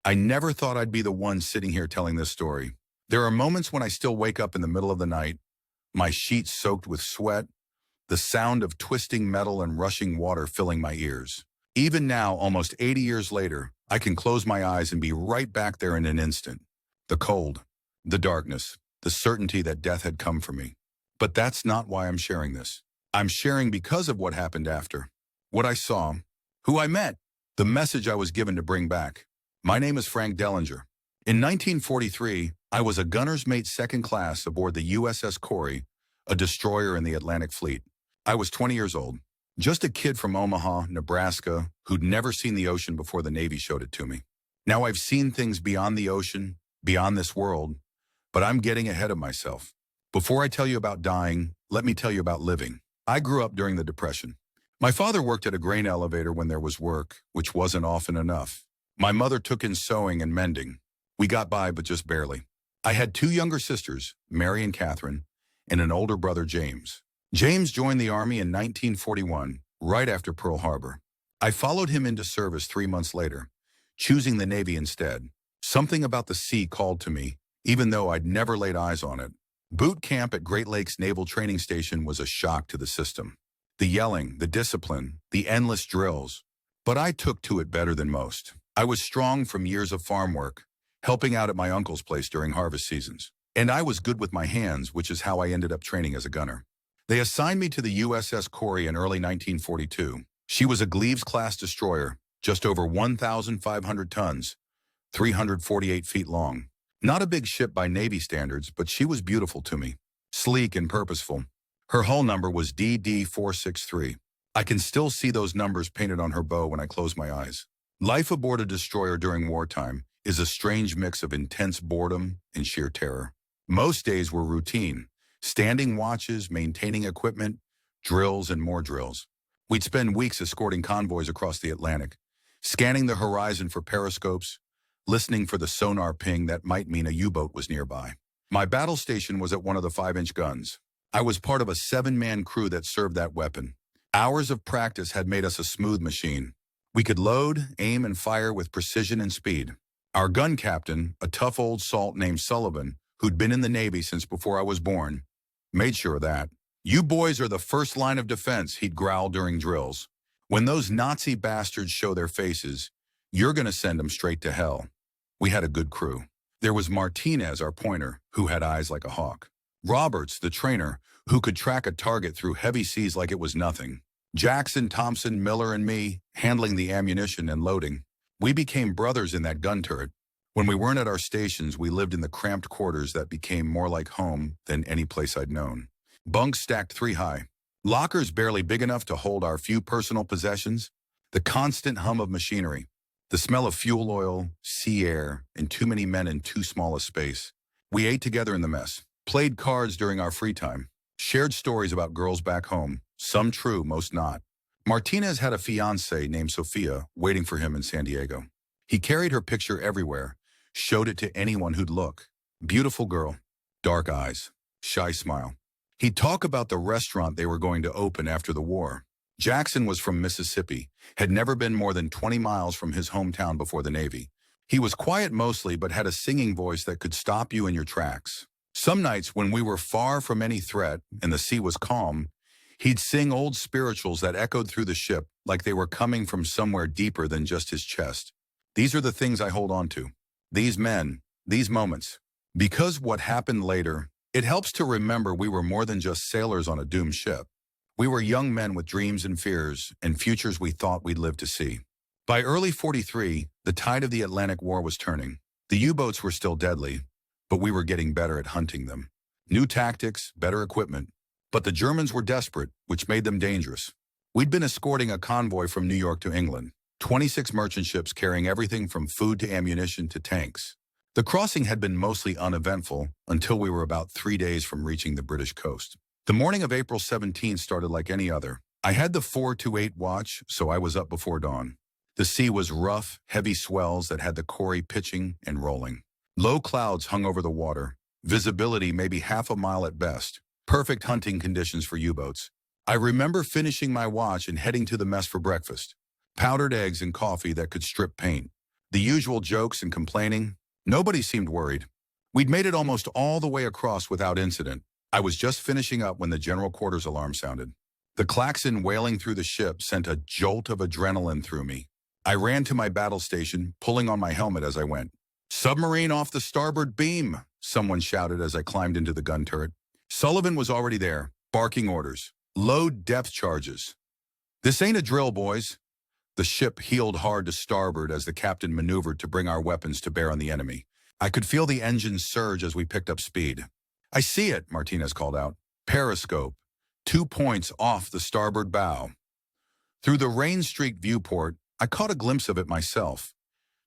I never thought I'd be the one sitting here telling this story. There are moments when I still wake up in the middle of the night, my sheets soaked with sweat, the sound of twisting metal and rushing water filling my ears. Even now, almost 80 years later, I can close my eyes and be right back there in an instant. The cold, the darkness, the certainty that death had come for me. But that's not why I'm sharing this. I'm sharing because of what happened after. What I saw, who I met, the message I was given to bring back. My name is Frank Dellinger. In 1943, I was a gunner's mate second class aboard the USS Corey, a destroyer in the Atlantic Fleet. I was 20 years old, just a kid from Omaha, Nebraska, who'd never seen the ocean before the Navy showed it to me. Now I've seen things beyond the ocean, beyond this world, but I'm getting ahead of myself. Before I tell you about dying, let me tell you about living. I grew up during the Depression. My father worked at a grain elevator when there was work, which wasn't often enough. My mother took in sewing and mending. We got by, but just barely. I had two younger sisters, Mary and Catherine, and an older brother, James. James joined the Army in 1941, right after Pearl Harbor. I followed him into service 3 months later, choosing the Navy instead. Something about the sea called to me, even though I'd never laid eyes on it. Boot camp at Great Lakes Naval Training Station was a shock to the system. The yelling, the discipline, the endless drills. But I took to it better than most. I was strong from years of farm work, helping out at my uncle's place during harvest seasons. And I was good with my hands, which is how I ended up training as a gunner. They assigned me to the USS Corey in early 1942. She was a Gleaves-class destroyer, just over 1,500 tons, 348 feet long. Not a big ship by Navy standards, but she was beautiful to me, sleek and purposeful. Her hull number was DD-463. I can still see those numbers painted on her bow when I close my eyes. Life aboard a destroyer during wartime is a strange mix of intense boredom and sheer terror. Most days were routine, standing watches, maintaining equipment, drills and more drills. We'd spend weeks escorting convoys across the Atlantic, scanning the horizon for periscopes, listening for the sonar ping that might mean a U-boat was nearby. My battle station was at one of the 5-inch guns. I was part of a 7-man crew that served that weapon. Hours of practice had made us a smooth machine. We could load, aim, and fire with precision and speed. Our gun captain, a tough old salt named Sullivan, who'd been in the Navy since before I was born, made sure of that. "You boys are the first line of defense," he'd growl during drills. "When those Nazi bastards show their faces, you're going to send them straight to hell." We had a good crew. There was Martinez, our pointer, who had eyes like a hawk. Roberts, the trainer, who could track a target through heavy seas like it was nothing. Jackson, Thompson, Miller, and me, handling the ammunition and loading. We became brothers in that gun turret. When we weren't at our stations, we lived in the cramped quarters that became more like home than any place I'd known. Bunks stacked 3 high. Lockers barely big enough to hold our few personal possessions. The constant hum of machinery. The smell of fuel oil, sea air, and too many men in too small a space. We ate together in the mess, played cards during our free time, shared stories about girls back home, some true, most not. Martinez had a fiancée named Sophia waiting for him in San Diego. He carried her picture everywhere, showed it to anyone who'd look. Beautiful girl, dark eyes, shy smile. He'd talk about the restaurant they were going to open after the war. Jackson was from Mississippi, had never been more than 20 miles from his hometown before the Navy. He was quiet mostly, but had a singing voice that could stop you in your tracks. Some nights when we were far from any threat and the sea was calm, he'd sing old spirituals that echoed through the ship like they were coming from somewhere deeper than just his chest. These are the things I hold on to. These men, these moments. Because what happened later, it helps to remember we were more than just sailors on a doomed ship. We were young men with dreams and fears and futures we thought we'd live to see. By early 43, the tide of the Atlantic War was turning. The U-boats were still deadly, but we were getting better at hunting them. New tactics, better equipment. But the Germans were desperate, which made them dangerous. We'd been escorting a convoy from New York to England, 26 merchant ships carrying everything from food to ammunition to tanks. The crossing had been mostly uneventful until we were about 3 days from reaching the British coast. The morning of April 17 started like any other. I had the 4 to 8 watch, so I was up before dawn. The sea was rough, heavy swells that had the Corey pitching and rolling. Low clouds hung over the water, visibility maybe half a mile at best. Perfect hunting conditions for U-boats. I remember finishing my watch and heading to the mess for breakfast. Powdered eggs and coffee that could strip paint. The usual jokes and complaining. Nobody seemed worried. We'd made it almost all the way across without incident. I was just finishing up when the general quarters alarm sounded. The klaxon wailing through the ship sent a jolt of adrenaline through me. I ran to my battle station, pulling on my helmet as I went. "Submarine off the starboard beam," someone shouted as I climbed into the gun turret. Sullivan was already there, barking orders. "Load depth charges." "This ain't a drill, boys." The ship heeled hard to starboard as the captain maneuvered to bring our weapons to bear on the enemy. I could feel the engines surge as we picked up speed. "I see it," Martinez called out. "Periscope, 2 points off the starboard bow." Through the rain-streaked viewport, I caught a glimpse of it myself.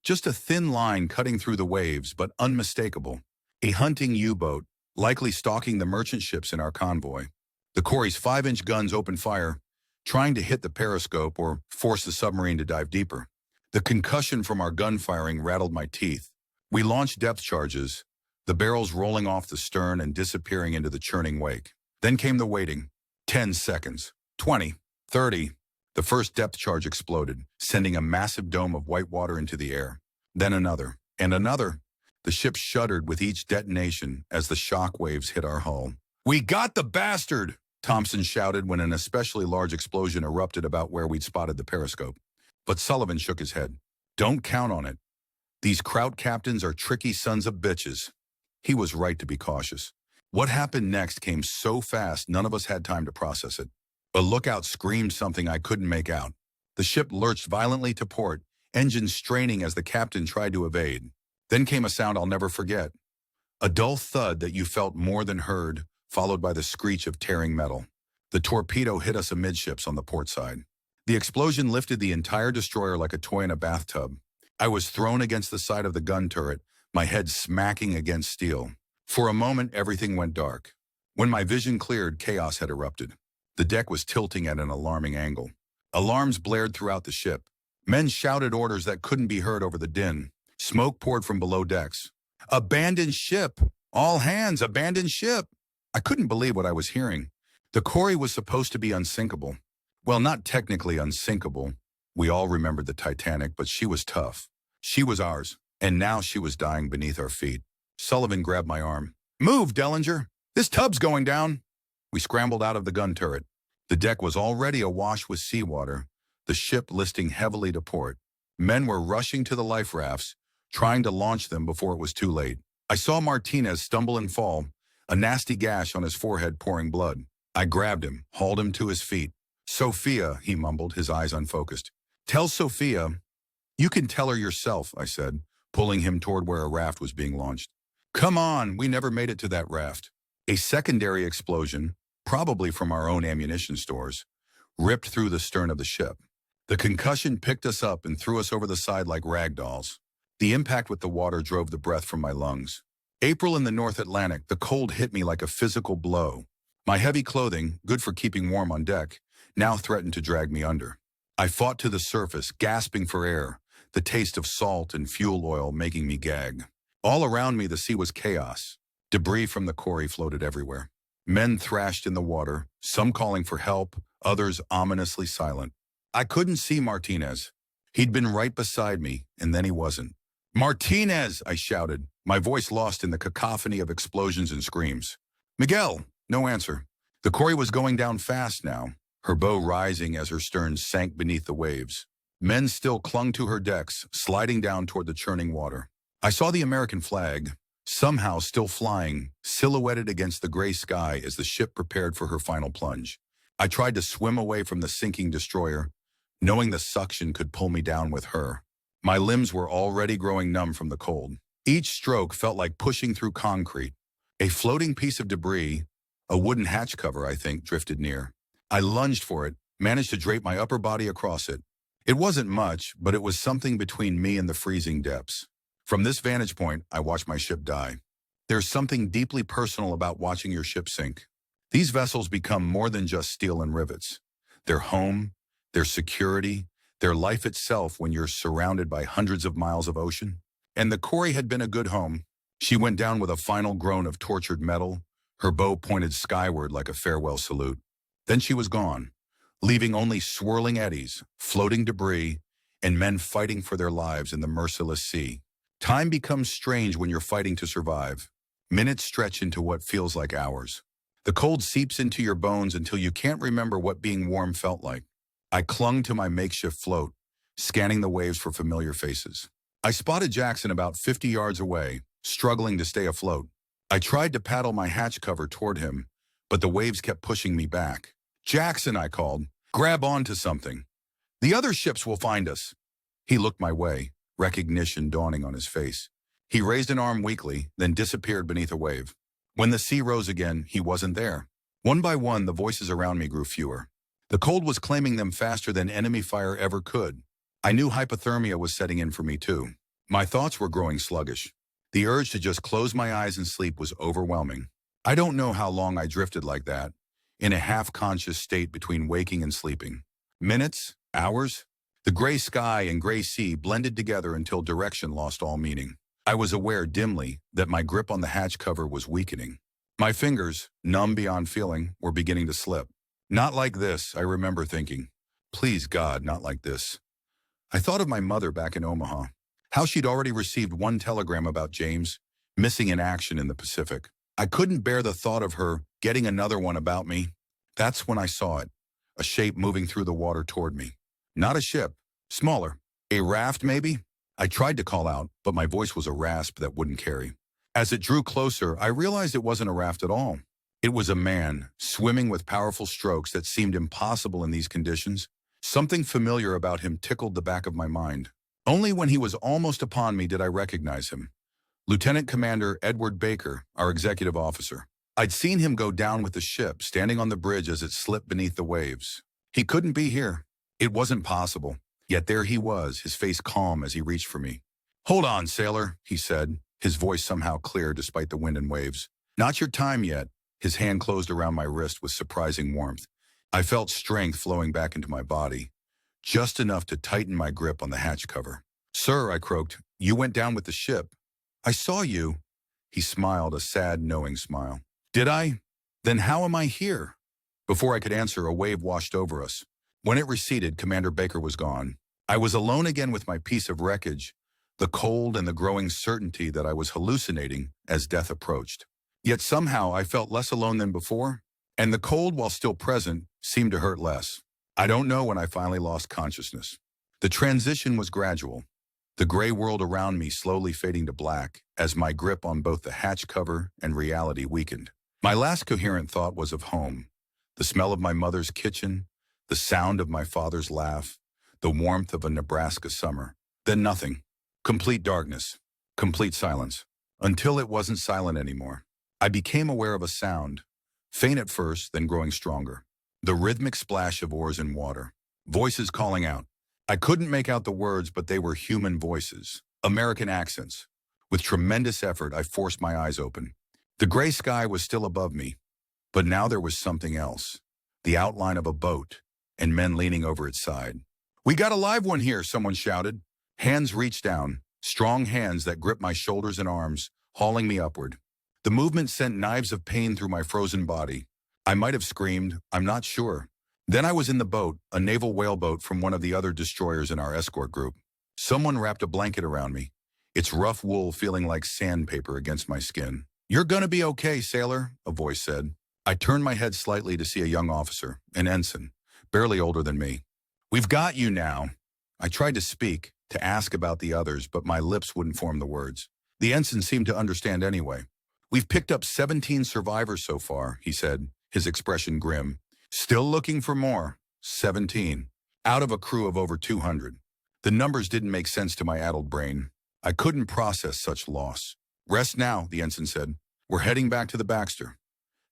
Just a thin line cutting through the waves, but unmistakable. A hunting U-boat, likely stalking the merchant ships in our convoy. The Corey's 5-inch guns opened fire, trying to hit the periscope or force the submarine to dive deeper. The concussion from our gun firing rattled my teeth. We launched depth charges, the barrels rolling off the stern and disappearing into the churning wake. Then came the waiting. 10 seconds. 20. 30. The first depth charge exploded, sending a massive dome of white water into the air. Then another, and another. The ship shuddered with each detonation as the shock waves hit our hull. "We got the bastard!" Thompson shouted when an especially large explosion erupted about where we'd spotted the periscope. But Sullivan shook his head. "Don't count on it. These Kraut captains are tricky sons of bitches." He was right to be cautious. What happened next came so fast none of us had time to process it. A lookout screamed something I couldn't make out. The ship lurched violently to port, engines straining as the captain tried to evade. Then came a sound I'll never forget. A dull thud that you felt more than heard, followed by the screech of tearing metal. The torpedo hit us amidships on the port side. The explosion lifted the entire destroyer like a toy in a bathtub. I was thrown against the side of the gun turret, my head smacking against steel. For a moment, everything went dark. When my vision cleared, chaos had erupted. The deck was tilting at an alarming angle. Alarms blared throughout the ship. Men shouted orders that couldn't be heard over the din. Smoke poured from below decks. "Abandon ship! All hands, abandon ship!" I couldn't believe what I was hearing. The Corey was supposed to be unsinkable. Well, not technically unsinkable. We all remembered the Titanic, but she was tough. She was ours, and now she was dying beneath our feet. Sullivan grabbed my arm. "Move, Dellinger! This tub's going down!" We scrambled out of the gun turret. The deck was already awash with seawater, the ship listing heavily to port. Men were rushing to the life rafts, trying to launch them before it was too late. I saw Martinez stumble and fall, a nasty gash on his forehead pouring blood. I grabbed him, hauled him to his feet. "Sophia," he mumbled, his eyes unfocused. "Tell Sophia." "You can tell her yourself," I said, pulling him toward where a raft was being launched. "Come on, we never made it to that raft." A secondary explosion, probably from our own ammunition stores, ripped through the stern of the ship. The concussion picked us up and threw us over the side like rag dolls. The impact with the water drove the breath from my lungs. April in the North Atlantic, the cold hit me like a physical blow. My heavy clothing, good for keeping warm on deck, now threatened to drag me under. I fought to the surface, gasping for air, the taste of salt and fuel oil making me gag. All around me, the sea was chaos. Debris from the Corey floated everywhere. Men thrashed in the water, some calling for help, others ominously silent. I couldn't see Martinez. He'd been right beside me, and then he wasn't. "Martinez!" I shouted, my voice lost in the cacophony of explosions and screams. "Miguel!" No answer. The Corey was going down fast now, her bow rising as her stern sank beneath the waves. Men still clung to her decks, sliding down toward the churning water. I saw the American flag, somehow still flying, silhouetted against the gray sky as the ship prepared for her final plunge. I tried to swim away from the sinking destroyer, knowing the suction could pull me down with her. My limbs were already growing numb from the cold. Each stroke felt like pushing through concrete. A floating piece of debris, a wooden hatch cover, I think, drifted near. I lunged for it, managed to drape my upper body across it. It wasn't much, but it was something between me and the freezing depths. From this vantage point, I watched my ship die. There's something deeply personal about watching your ship sink. These vessels become more than just steel and rivets. Their home, their security, their life itself when you're surrounded by hundreds of miles of ocean. And the Corey had been a good home. She went down with a final groan of tortured metal, her bow pointed skyward like a farewell salute. Then she was gone, leaving only swirling eddies, floating debris, and men fighting for their lives in the merciless sea. Time becomes strange when you're fighting to survive. Minutes stretch into what feels like hours. The cold seeps into your bones until you can't remember what being warm felt like. I clung to my makeshift float, scanning the waves for familiar faces. I spotted Jackson about 50 yards away, struggling to stay afloat. I tried to paddle my hatch cover toward him, but the waves kept pushing me back. "Jackson," I called, "grab onto something. The other ships will find us." He looked my way, recognition dawning on his face. He raised an arm weakly, then disappeared beneath a wave. When the sea rose again, he wasn't there. One by one, the voices around me grew fewer. The cold was claiming them faster than enemy fire ever could. I knew hypothermia was setting in for me too. My thoughts were growing sluggish. The urge to just close my eyes and sleep was overwhelming. I don't know how long I drifted like that, in a half-conscious state between waking and sleeping. Minutes? Hours? The gray sky and gray sea blended together until direction lost all meaning. I was aware dimly that my grip on the hatch cover was weakening. My fingers, numb beyond feeling, were beginning to slip. Not like this, I remember thinking. Please God, not like this. I thought of my mother back in Omaha, how she'd already received one telegram about James, missing in action in the Pacific. I couldn't bear the thought of her getting another one about me. That's when I saw it, a shape moving through the water toward me. Not a ship, smaller. A raft, maybe? I tried to call out, but my voice was a rasp that wouldn't carry. As it drew closer, I realized it wasn't a raft at all. It was a man, swimming with powerful strokes that seemed impossible in these conditions. Something familiar about him tickled the back of my mind. Only when he was almost upon me did I recognize him. Lieutenant Commander Edward Baker, our executive officer. I'd seen him go down with the ship, standing on the bridge as it slipped beneath the waves. He couldn't be here. It wasn't possible. Yet there he was, his face calm as he reached for me. "Hold on, sailor," he said, his voice somehow clear despite the wind and waves. "Not your time yet." His hand closed around my wrist with surprising warmth. I felt strength flowing back into my body, just enough to tighten my grip on the hatch cover. "Sir," I croaked, "you went down with the ship." "I saw you." He smiled, a sad, knowing smile. "Did I? Then how am I here?" Before I could answer, a wave washed over us. When it receded, Commander Baker was gone. I was alone again with my piece of wreckage, the cold and the growing certainty that I was hallucinating as death approached. Yet somehow I felt less alone than before, and the cold, while still present, seemed to hurt less. I don't know when I finally lost consciousness. The transition was gradual, the gray world around me slowly fading to black as my grip on both the hatch cover and reality weakened. My last coherent thought was of home, the smell of my mother's kitchen, the sound of my father's laugh, the warmth of a Nebraska summer. Then nothing. Complete darkness. Complete silence. Until it wasn't silent anymore. I became aware of a sound, faint at first, then growing stronger. The rhythmic splash of oars in water. Voices calling out. I couldn't make out the words, but they were human voices. American accents. With tremendous effort, I forced my eyes open. The gray sky was still above me, but now there was something else. The outline of a boat, and men leaning over its side. "We got a live one here," someone shouted. Hands reached down, strong hands that gripped my shoulders and arms, hauling me upward. The movement sent knives of pain through my frozen body. I might have screamed, I'm not sure. Then I was in the boat, a naval whaleboat from one of the other destroyers in our escort group. Someone wrapped a blanket around me, its rough wool feeling like sandpaper against my skin. "You're gonna be okay, sailor," a voice said. I turned my head slightly to see a young officer, an ensign, barely older than me. "We've got you now." I tried to speak, to ask about the others, but my lips wouldn't form the words. The ensign seemed to understand anyway. "We've picked up 17 survivors so far," he said, his expression grim. "Still looking for more. 17. Out of a crew of over 200. The numbers didn't make sense to my addled brain. I couldn't process such loss. "Rest now," the ensign said. "We're heading back to the Baxter.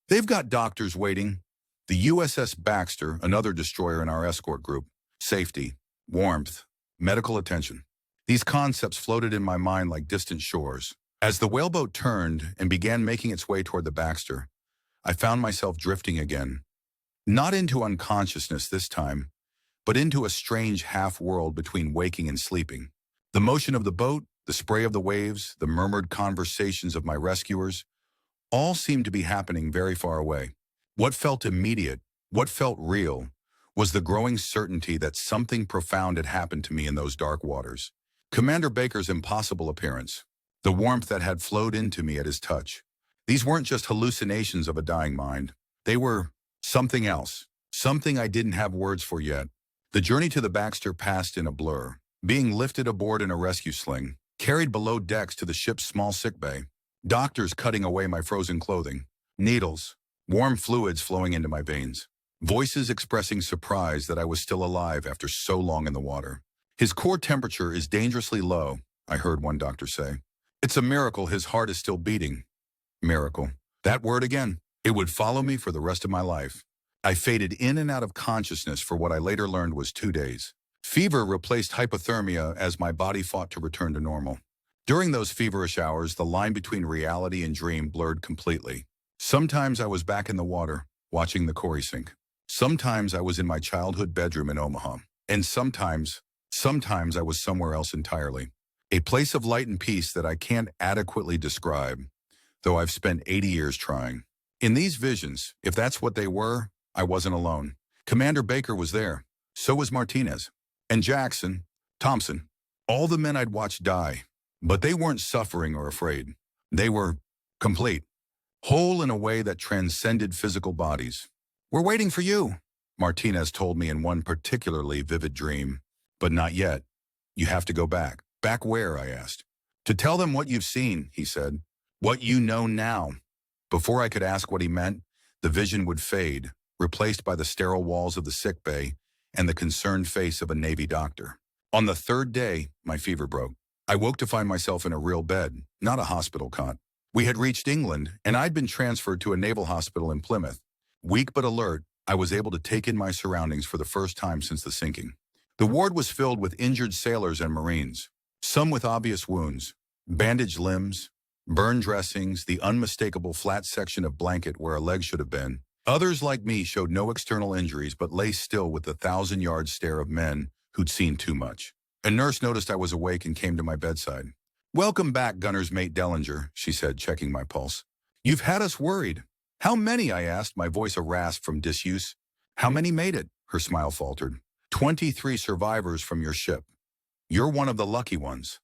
They've got doctors waiting." The USS Baxter, another destroyer in our escort group. Safety, warmth, medical attention. These concepts floated in my mind like distant shores. As the whaleboat turned and began making its way toward the Baxter, I found myself drifting again. Not into unconsciousness this time, but into a strange half-world between waking and sleeping. The motion of the boat, the spray of the waves, the murmured conversations of my rescuers, all seemed to be happening very far away. What felt immediate, what felt real, was the growing certainty that something profound had happened to me in those dark waters. Commander Baker's impossible appearance, the warmth that had flowed into me at his touch. These weren't just hallucinations of a dying mind. They were something else, something I didn't have words for yet. The journey to the Baxter passed in a blur, being lifted aboard in a rescue sling, carried below decks to the ship's small sickbay, doctors cutting away my frozen clothing, needles, warm fluids flowing into my veins, voices expressing surprise that I was still alive after so long in the water. His core temperature is dangerously low, I heard one doctor say. It's a miracle his heart is still beating. Miracle. That word again. It would follow me for the rest of my life. I faded in and out of consciousness for what I later learned was 2 days. Fever replaced hypothermia as my body fought to return to normal. During those feverish hours, the line between reality and dream blurred completely. Sometimes I was back in the water, watching the Corrie sink. Sometimes I was in my childhood bedroom in Omaha. And sometimes I was somewhere else entirely. A place of light and peace that I can't adequately describe, though I've spent 80 years trying. In these visions, if that's what they were, I wasn't alone. Commander Baker was there. So was Martinez. And Jackson, Thompson, all the men I'd watched die. But they weren't suffering or afraid. They were complete, whole in a way that transcended physical bodies. "We're waiting for you," Martinez told me in one particularly vivid dream. "But not yet. You have to go back." "Back where?" I asked. "To tell them what you've seen," he said. "What you know now." Before I could ask what he meant, the vision would fade, replaced by the sterile walls of the sickbay and the concerned face of a Navy doctor. On the 3rd day, my fever broke. I woke to find myself in a real bed, not a hospital cot. We had reached England, and I'd been transferred to a naval hospital in Plymouth. Weak but alert, I was able to take in my surroundings for the first time since the sinking. The ward was filled with injured sailors and Marines, some with obvious wounds, bandaged limbs, burn dressings, the unmistakable flat section of blanket where a leg should have been. Others like me showed no external injuries but lay still with the 1,000-yard stare of men who'd seen too much. A nurse noticed I was awake and came to my bedside. "Welcome back, Gunner's Mate Dellinger," she said, checking my pulse. "You've had us worried." "How many?" I asked, my voice a rasp from disuse. "How many made it?" Her smile faltered. 23 survivors from your ship. You're one of the lucky ones.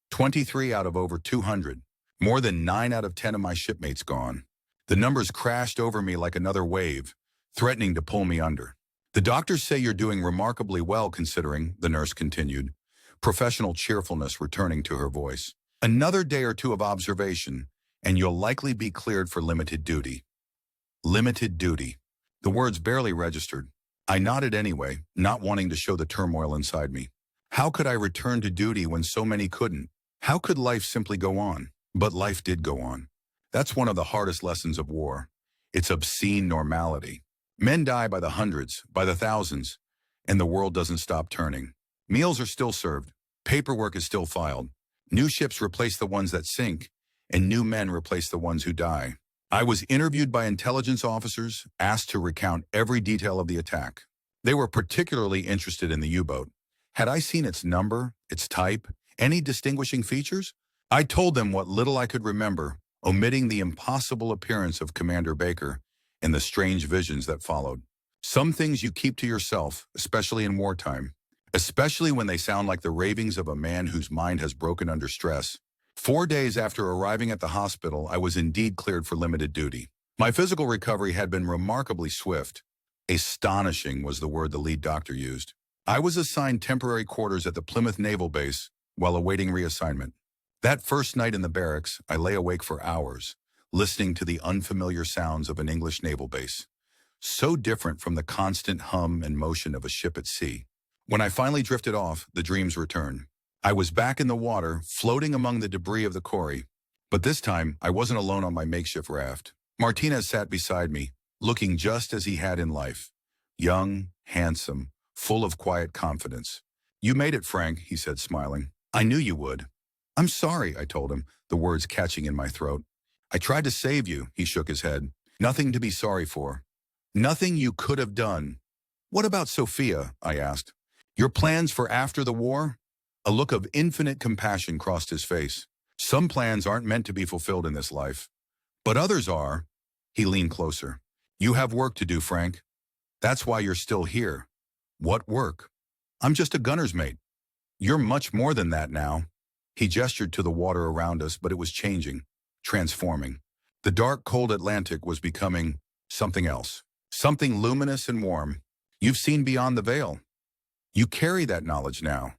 23 out of over 200. More than 9 out of 10 of my shipmates gone. The numbers crashed over me like another wave, threatening to pull me under. "The doctors say you're doing remarkably well considering," the nurse continued, professional cheerfulness returning to her voice. "Another day or two of observation, and you'll likely be cleared for limited duty." Limited duty. The words barely registered. I nodded anyway, not wanting to show the turmoil inside me. How could I return to duty when so many couldn't? How could life simply go on? But life did go on. That's one of the hardest lessons of war. It's obscene normality. Men die by the hundreds, by the thousands, and the world doesn't stop turning. Meals are still served. Paperwork is still filed. New ships replace the ones that sink, and new men replace the ones who die. I was interviewed by intelligence officers, asked to recount every detail of the attack. They were particularly interested in the U-boat. Had I seen its number, its type, any distinguishing features? I told them what little I could remember, omitting the impossible appearance of Commander Baker and the strange visions that followed. Some things you keep to yourself, especially in wartime, especially when they sound like the ravings of a man whose mind has broken under stress. 4 days after arriving at the hospital, I was indeed cleared for limited duty. My physical recovery had been remarkably swift. Astonishing was the word the lead doctor used. I was assigned temporary quarters at the Plymouth Naval Base while awaiting reassignment. That first night in the barracks, I lay awake for hours, listening to the unfamiliar sounds of an English naval base. So different from the constant hum and motion of a ship at sea. When I finally drifted off, the dreams returned. I was back in the water, floating among the debris of the Corrie. But this time, I wasn't alone on my makeshift raft. Martinez sat beside me, looking just as he had in life. Young, handsome, full of quiet confidence. "You made it, Frank," he said, smiling. "I knew you would." "I'm sorry," I told him, the words catching in my throat. "I tried to save you," he shook his head. "Nothing to be sorry for. Nothing you could have done." "What about Sophia?" I asked. "Your plans for after the war?" A look of infinite compassion crossed his face. "Some plans aren't meant to be fulfilled in this life. But others are." He leaned closer. "You have work to do, Frank. That's why you're still here. What work? I'm just a gunner's mate. You're much more than that now. He gestured to the water around us, but it was changing, transforming. The dark, cold Atlantic was becoming something else, something luminous and warm. You've seen beyond the veil. You carry that knowledge now.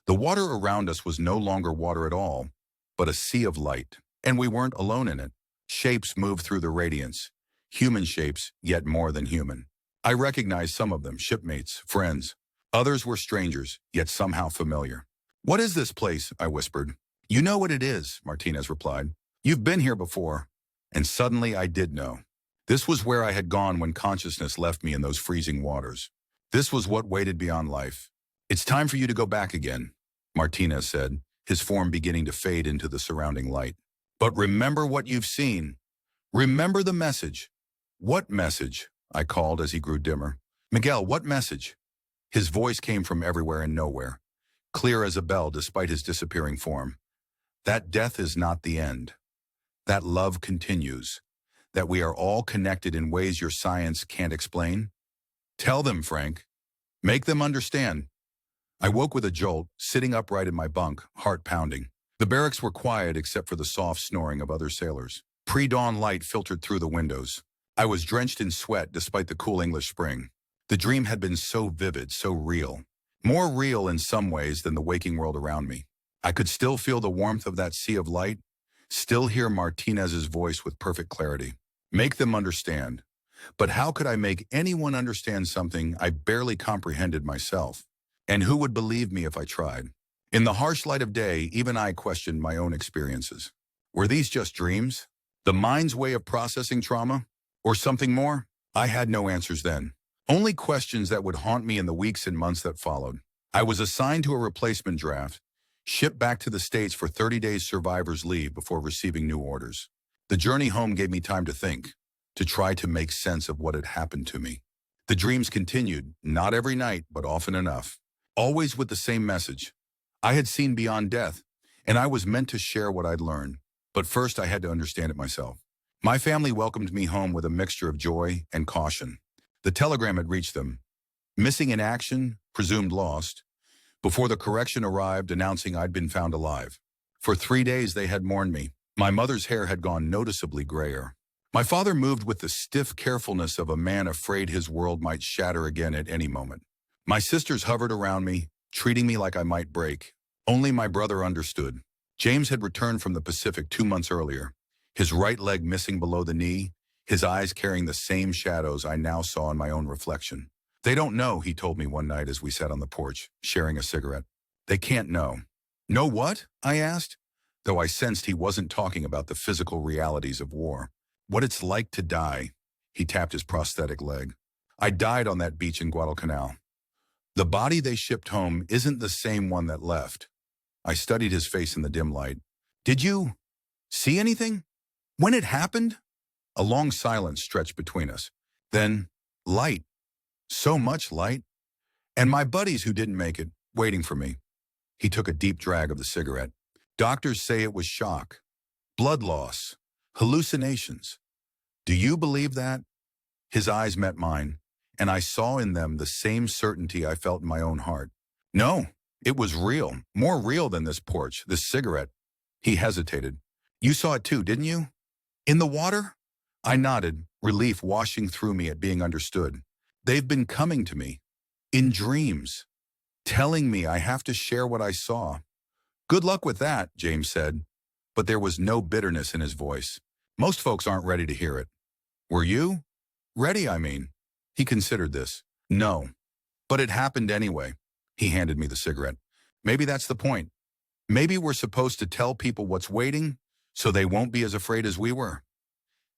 The water around us was no longer water at all, but a sea of light. And we weren't alone in it. Shapes moved through the radiance. Human shapes, yet more than human. I recognized some of them, shipmates, friends. Others were strangers, yet somehow familiar. What is this place? I whispered. You know what it is, Martinez replied. You've been here before. And suddenly I did know. This was where I had gone when consciousness left me in those freezing waters. This was what waited beyond life. It's time for you to go back again, Martinez said, his form beginning to fade into the surrounding light. But remember what you've seen. Remember the message. What message? I called as he grew dimmer. Miguel, what message? His voice came from everywhere and nowhere, clear as a bell despite his disappearing form. That death is not the end. That love continues. That we are all connected in ways your science can't explain. Tell them, Frank. Make them understand. I woke with a jolt, sitting upright in my bunk, heart pounding. The barracks were quiet except for the soft snoring of other sailors. Pre-dawn light filtered through the windows. I was drenched in sweat despite the cool English spring. The dream had been so vivid, so real. More real in some ways than the waking world around me. I could still feel the warmth of that sea of light, still hear Martinez's voice with perfect clarity. Make them understand. But how could I make anyone understand something I barely comprehended myself? And who would believe me if I tried? In the harsh light of day, even I questioned my own experiences. Were these just dreams? The mind's way of processing trauma? Or something more? I had no answers then. Only questions that would haunt me in the weeks and months that followed. I was assigned to a replacement draft, shipped back to the States for 30 days survivor's leave before receiving new orders. The journey home gave me time to think, to try to make sense of what had happened to me. The dreams continued, not every night, but often enough. Always with the same message. I had seen beyond death, and I was meant to share what I'd learned. But first I had to understand it myself. My family welcomed me home with a mixture of joy and caution. The telegram had reached them. Missing in action, presumed lost, before the correction arrived announcing I'd been found alive. For 3 days they had mourned me. My mother's hair had gone noticeably grayer. My father moved with the stiff carefulness of a man afraid his world might shatter again at any moment. My sisters hovered around me, treating me like I might break. Only my brother understood. James had returned from the Pacific 2 months earlier, his right leg missing below the knee, his eyes carrying the same shadows I now saw in my own reflection. They don't know, he told me one night as we sat on the porch, sharing a cigarette. They can't know. Know what? I asked, though I sensed he wasn't talking about the physical realities of war. What it's like to die. He tapped his prosthetic leg. I died on that beach in Guadalcanal. The body they shipped home isn't the same one that left. I studied his face in the dim light. Did you see anything? When it happened? A long silence stretched between us. Then, light. So much light. And my buddies who didn't make it, waiting for me. He took a deep drag of the cigarette. Doctors say it was shock, blood loss, hallucinations. Do you believe that? His eyes met mine, and I saw in them the same certainty I felt in my own heart. No, it was real, more real than this porch, this cigarette. He hesitated. You saw it too, didn't you? In the water? I nodded, relief washing through me at being understood. They've been coming to me, in dreams, telling me I have to share what I saw. Good luck with that, James said, but there was no bitterness in his voice. Most folks aren't ready to hear it. Were you? Ready, I mean. He considered this. No, but it happened anyway. He handed me the cigarette. Maybe that's the point. Maybe we're supposed to tell people what's waiting so they won't be as afraid as we were.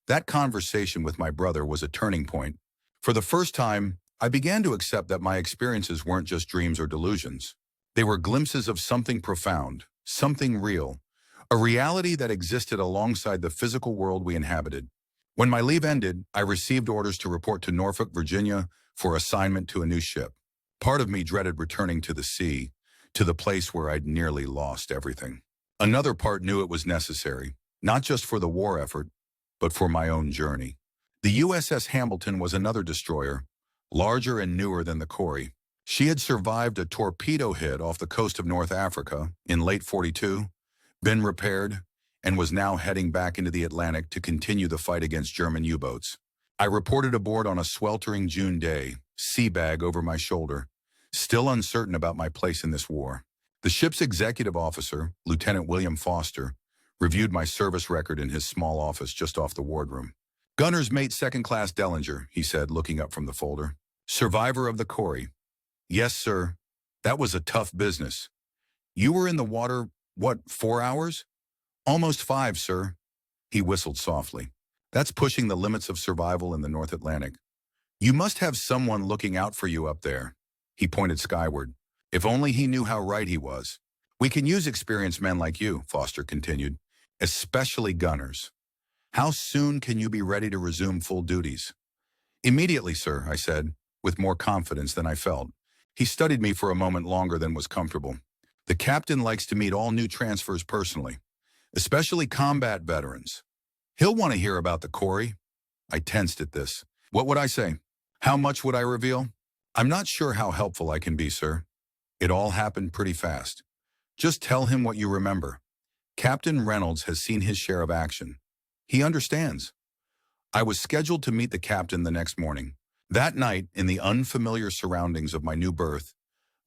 That conversation with my brother was a turning point. For the first time, I began to accept that my experiences weren't just dreams or delusions. They were glimpses of something profound, something real, a reality that existed alongside the physical world we inhabited. When my leave ended, I received orders to report to Norfolk, Virginia, for assignment to a new ship. Part of me dreaded returning to the sea, to the place where I'd nearly lost everything. Another part knew it was necessary, not just for the war effort, but for my own journey. The USS Hamilton was another destroyer, larger and newer than the Corrie. She had survived a torpedo hit off the coast of North Africa in late 42, been repaired, and was now heading back into the Atlantic to continue the fight against German U-boats. I reported aboard on a sweltering June day, sea bag over my shoulder, still uncertain about my place in this war. The ship's executive officer, Lieutenant William Foster, reviewed my service record in his small office just off the wardroom. "Gunner's mate second class Dellinger," he said, looking up from the folder. "Survivor of the Cory." "Yes, sir. That was a tough business. You were in the water, what, 4 hours?" "Almost 5, sir." He whistled softly. "That's pushing the limits of survival in the North Atlantic. You must have someone looking out for you up there." He pointed skyward. "If only he knew how right he was." "We can use experienced men like you," Foster continued, "especially gunners. How soon can you be ready to resume full duties?" "Immediately, sir," I said, with more confidence than I felt. He studied me for a moment longer than was comfortable. "The captain likes to meet all new transfers personally, especially combat veterans. He'll want to hear about the Cory." I tensed at this. What would I say? How much would I reveal? "I'm not sure how helpful I can be, sir. It all happened pretty fast. Just tell him what you remember. Captain Reynolds has seen his share of action. He understands." I was scheduled to meet the captain the next morning. That night, in the unfamiliar surroundings of my new berth,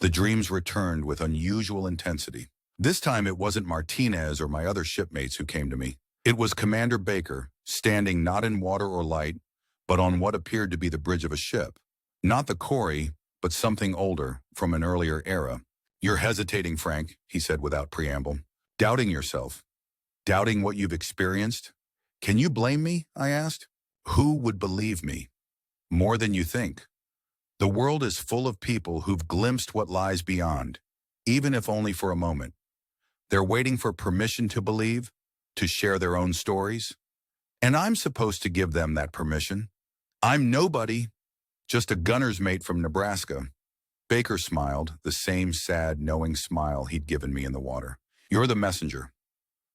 the dreams returned with unusual intensity. This time it wasn't Martinez or my other shipmates who came to me. It was Commander Baker, standing not in water or light, but on what appeared to be the bridge of a ship. Not the Cory, but something older, from an earlier era. "You're hesitating, Frank," he said without preamble. "Doubting yourself. Doubting what you've experienced. Can you blame me?" I asked. "Who would believe me? More than you think. The world is full of people who've glimpsed what lies beyond, even if only for a moment. They're waiting for permission to believe, to share their own stories. And I'm supposed to give them that permission. I'm nobody, just a gunner's mate from Nebraska." Baker smiled, the same sad, knowing smile he'd given me in the water. "You're the messenger.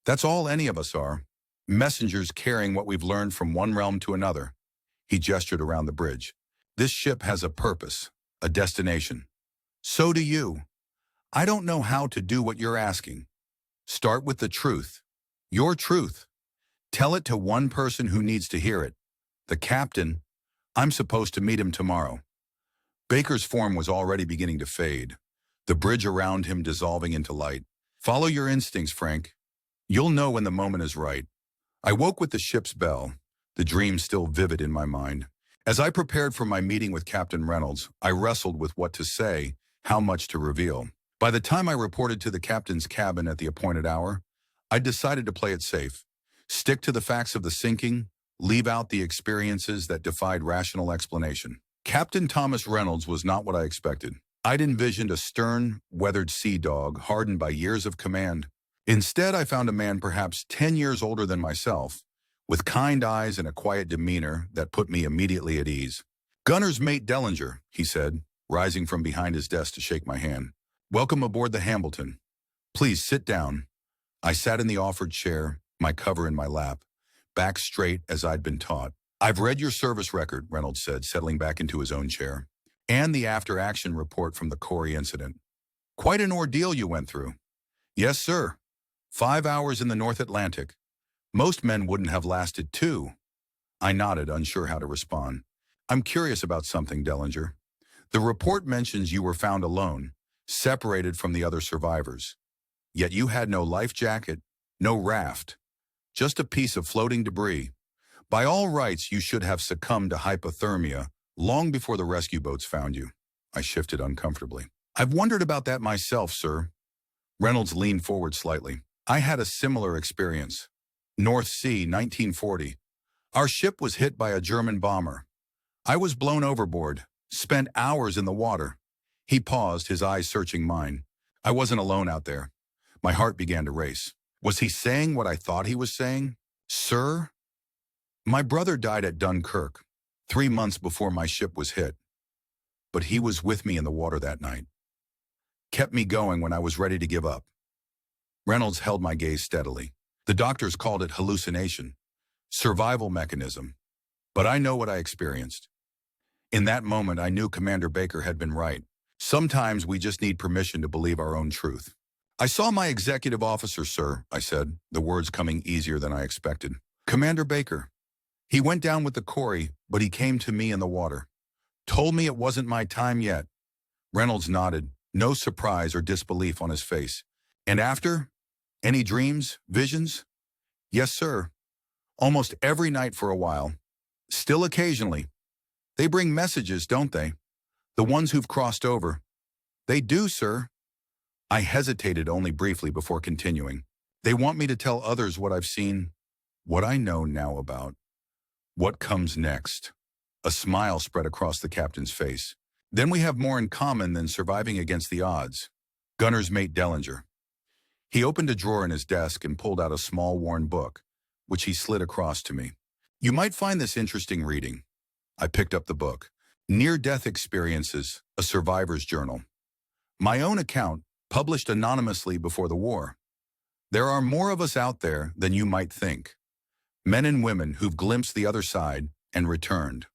That's all any of us are. Messengers carrying what we've learned from one realm to another." He gestured around the bridge. "This ship has a purpose, a destination. So do you. I don't know how to do what you're asking. Start with the truth. Your truth. Tell it to one person who needs to hear it. The captain. I'm supposed to meet him tomorrow." Baker's form was already beginning to fade, the bridge around him dissolving into light. "Follow your instincts, Frank. You'll know when the moment is right." I woke with the ship's bell, the dream still vivid in my mind. As I prepared for my meeting with Captain Reynolds, I wrestled with what to say, how much to reveal. By the time I reported to the captain's cabin at the appointed hour, I decided to play it safe. Stick to the facts of the sinking, leave out the experiences that defied rational explanation. Captain Thomas Reynolds was not what I expected. I'd envisioned a stern, weathered sea dog, hardened by years of command. Instead, I found a man perhaps 10 years older than myself, with kind eyes and a quiet demeanor that put me immediately at ease. "Gunner's mate Dellinger," he said, rising from behind his desk to shake my hand. "Welcome aboard the Hambleton. Please sit down." I sat in the offered chair, my cover in my lap, back straight as I'd been taught. "I've read your service record," Reynolds said, settling back into his own chair, "and the after-action report from the Cory incident. Quite an ordeal you went through." "Yes, sir. 5 hours in the North Atlantic. Most men wouldn't have lasted 2. I nodded, unsure how to respond. "I'm curious about something, Dellinger. The report mentions you were found alone, separated from the other survivors. Yet you had no life jacket, no raft, just a piece of floating debris. By all rights, you should have succumbed to hypothermia long before the rescue boats found you." I shifted uncomfortably. "I've wondered about that myself, sir." Reynolds leaned forward slightly. "I had a similar experience. North Sea, 1940. Our ship was hit by a German bomber. I was blown overboard, spent hours in the water." He paused, his eyes searching mine. I wasn't alone out there. My heart began to race. Was he saying what I thought he was saying? "Sir, my brother died at Dunkirk, 3 months before my ship was hit. But he was with me in the water that night. Kept me going when I was ready to give up." Reynolds held my gaze steadily. "The doctors called it hallucination, survival mechanism. But I know what I experienced." In that moment, I knew Commander Baker had been right. Sometimes we just need permission to believe our own truth. I saw my executive officer, sir, I said, the words coming easier than I expected. Commander Baker. He went down with the Corey, but he came to me in the water. Told me it wasn't my time yet. Reynolds nodded, no surprise or disbelief on his face. And after? Any dreams, visions? Yes, sir. Almost every night for a while. Still occasionally. They bring messages, don't they? The ones who've crossed over. They do, sir. I hesitated only briefly before continuing. They want me to tell others what I've seen, what I know now about. What comes next? A smile spread across the captain's face. Then we have more in common than surviving against the odds. Gunner's mate Dellinger. He opened a drawer in his desk and pulled out a small worn book, which he slid across to me. You might find this interesting reading. I picked up the book. Near-Death Experiences, a Survivor's Journal. My own account, published anonymously before the war. There are more of us out there than you might think. Men and women who've glimpsed the other side and returned.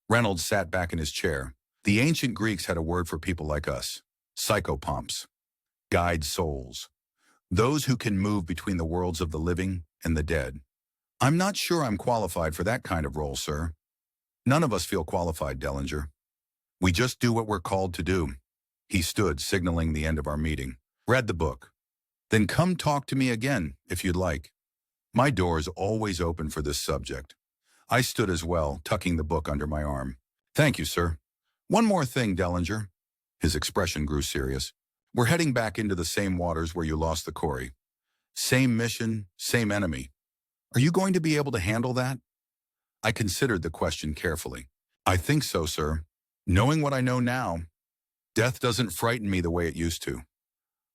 Reynolds sat back in his chair. The ancient Greeks had a word for people like us. Psychopomps. Guide souls. Those who can move between the worlds of the living and the dead. I'm not sure I'm qualified for that kind of role, sir. None of us feel qualified, Dellinger. We just do what we're called to do. He stood, signaling the end of our meeting. Read the book. Then come talk to me again, if you'd like. My door is always open for this subject. I stood as well, tucking the book under my arm. Thank you, sir. One more thing, Dellinger. His expression grew serious. We're heading back into the same waters where you lost the Corey. Same mission, same enemy. Are you going to be able to handle that? I considered the question carefully. I think so, sir. Knowing what I know now, death doesn't frighten me the way it used to.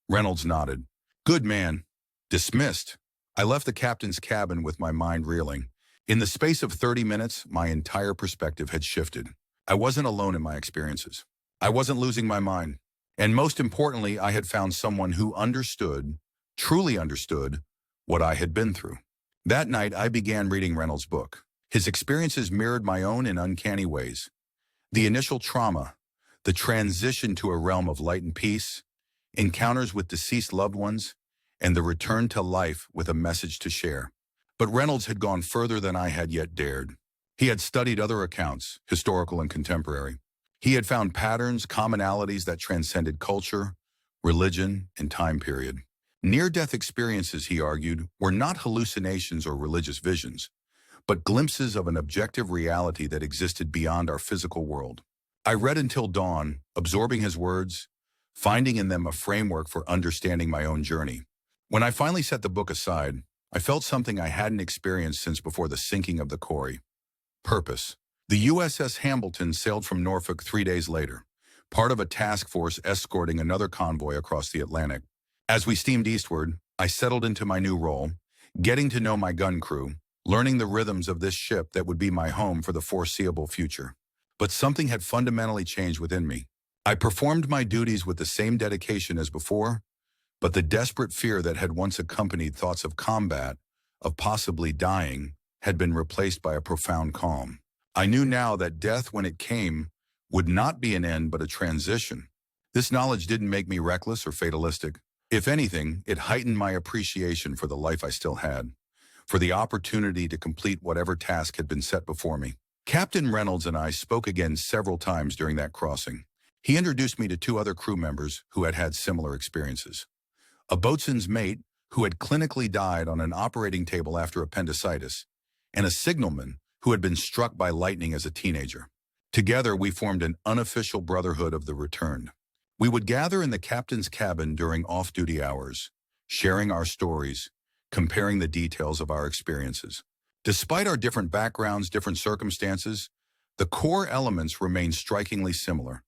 Reynolds nodded. Good man. Dismissed. I left the captain's cabin with my mind reeling. In the space of 30 minutes, my entire perspective had shifted. I wasn't alone in my experiences. I wasn't losing my mind. And most importantly, I had found someone who understood, truly understood, what I had been through. That night, I began reading Reynolds' book. His experiences mirrored my own in uncanny ways. The initial trauma, the transition to a realm of light and peace, encounters with deceased loved ones, and the return to life with a message to share. But Reynolds had gone further than I had yet dared. He had studied other accounts, historical and contemporary. He had found patterns, commonalities that transcended culture, religion, and time period. Near-death experiences, he argued, were not hallucinations or religious visions, but glimpses of an objective reality that existed beyond our physical world. I read until dawn, absorbing his words, finding in them a framework for understanding my own journey. When I finally set the book aside, I felt something I hadn't experienced since before the sinking of the Corey. Purpose. The USS Hambleton sailed from Norfolk 3 days later, part of a task force escorting another convoy across the Atlantic. As we steamed eastward, I settled into my new role, getting to know my gun crew, learning the rhythms of this ship that would be my home for the foreseeable future. But something had fundamentally changed within me. I performed my duties with the same dedication as before, but the desperate fear that had once accompanied thoughts of combat, of possibly dying, had been replaced by a profound calm. I knew now that death, when it came, would not be an end but a transition. This knowledge didn't make me reckless or fatalistic. If anything, it heightened my appreciation for the life I still had, for the opportunity to complete whatever task had been set before me. Captain Reynolds and I spoke again several times during that crossing. He introduced me to 2 other crew members who had had similar experiences. A boatswain's mate who had clinically died on an operating table after appendicitis, and a signalman who had been struck by lightning as a teenager. Together, we formed an unofficial brotherhood of the returned. We would gather in the captain's cabin during off-duty hours, sharing our stories, comparing the details of our experiences. Despite our different backgrounds, different circumstances, the core elements remained strikingly similar.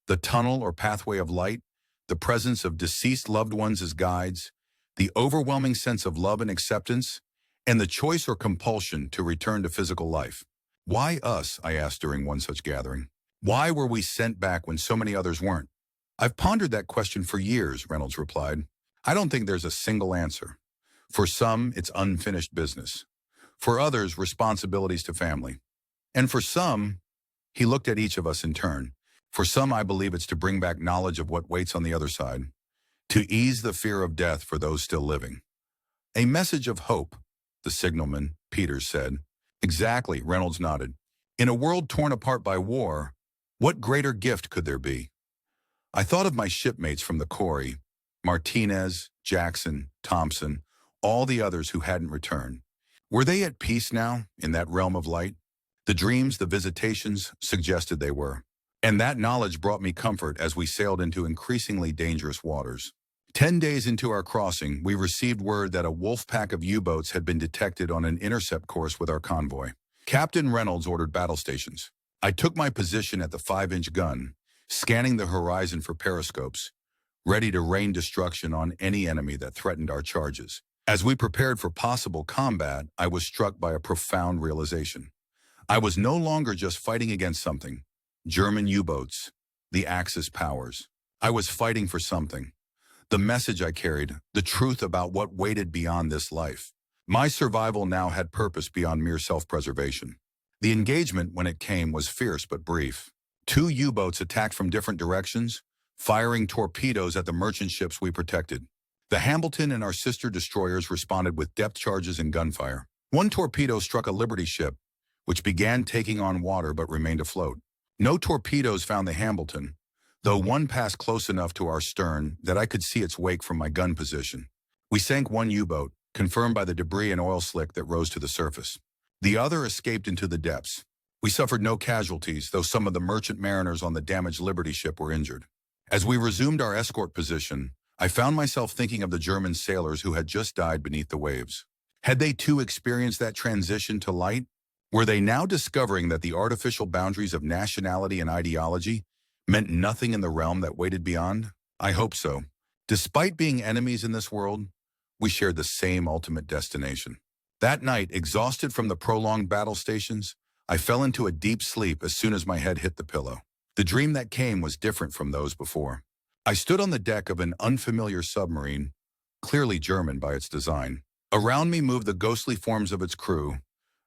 The tunnel or pathway of light, the presence of deceased loved ones as guides, the overwhelming sense of love and acceptance, and the choice or compulsion to return to physical life. Why us, I asked during one such gathering. Why were we sent back when so many others weren't? I've pondered that question for years, Reynolds replied. I don't think there's a single answer. For some, it's unfinished business. For others, responsibilities to family. And for some, he looked at each of us in turn, For some, I believe it's to bring back knowledge of what waits on the other side, to ease the fear of death for those still living. A message of hope, the signalman, Peters, said. Exactly, Reynolds nodded. In a world torn apart by war, what greater gift could there be? I thought of my shipmates from the Corrie, Martinez, Jackson, Thompson, all the others who hadn't returned. Were they at peace now, in that realm of light? The dreams, the visitations, suggested they were. And that knowledge brought me comfort as we sailed into increasingly dangerous waters. 10 days into our crossing, we received word that a wolf pack of U-boats had been detected on an intercept course with our convoy. Captain Reynolds ordered battle stations. I took my position at the 5-inch gun, scanning the horizon for periscopes, ready to rain destruction on any enemy that threatened our charges. As we prepared for possible combat, I was struck by a profound realization. I was no longer just fighting against something. German U-boats, the Axis powers. I was fighting for something. The message I carried, the truth about what waited beyond this life. My survival now had purpose beyond mere self-preservation. The engagement, when it came, was fierce but brief. 2 U-boats attacked from different directions, firing torpedoes at the merchant ships we protected. The Hambleton and our sister destroyers responded with depth charges and gunfire. One torpedo struck a Liberty ship, which began taking on water but remained afloat. No torpedoes found the Hambleton, though one passed close enough to our stern that I could see its wake from my gun position. We sank one U-boat, confirmed by the debris and oil slick that rose to the surface. The other escaped into the depths. We suffered no casualties, though some of the merchant mariners on the damaged Liberty ship were injured. As we resumed our escort position, I found myself thinking of the German sailors who had just died beneath the waves. Had they too experienced that transition to light? Were they now discovering that the artificial boundaries of nationality and ideology meant nothing in the realm that waited beyond? I hope so. Despite being enemies in this world, we shared the same ultimate destination. That night, exhausted from the prolonged battle stations, I fell into a deep sleep as soon as my head hit the pillow. The dream that came was different from those before. I stood on the deck of an unfamiliar submarine, clearly German by its design. Around me moved the ghostly forms of its crew,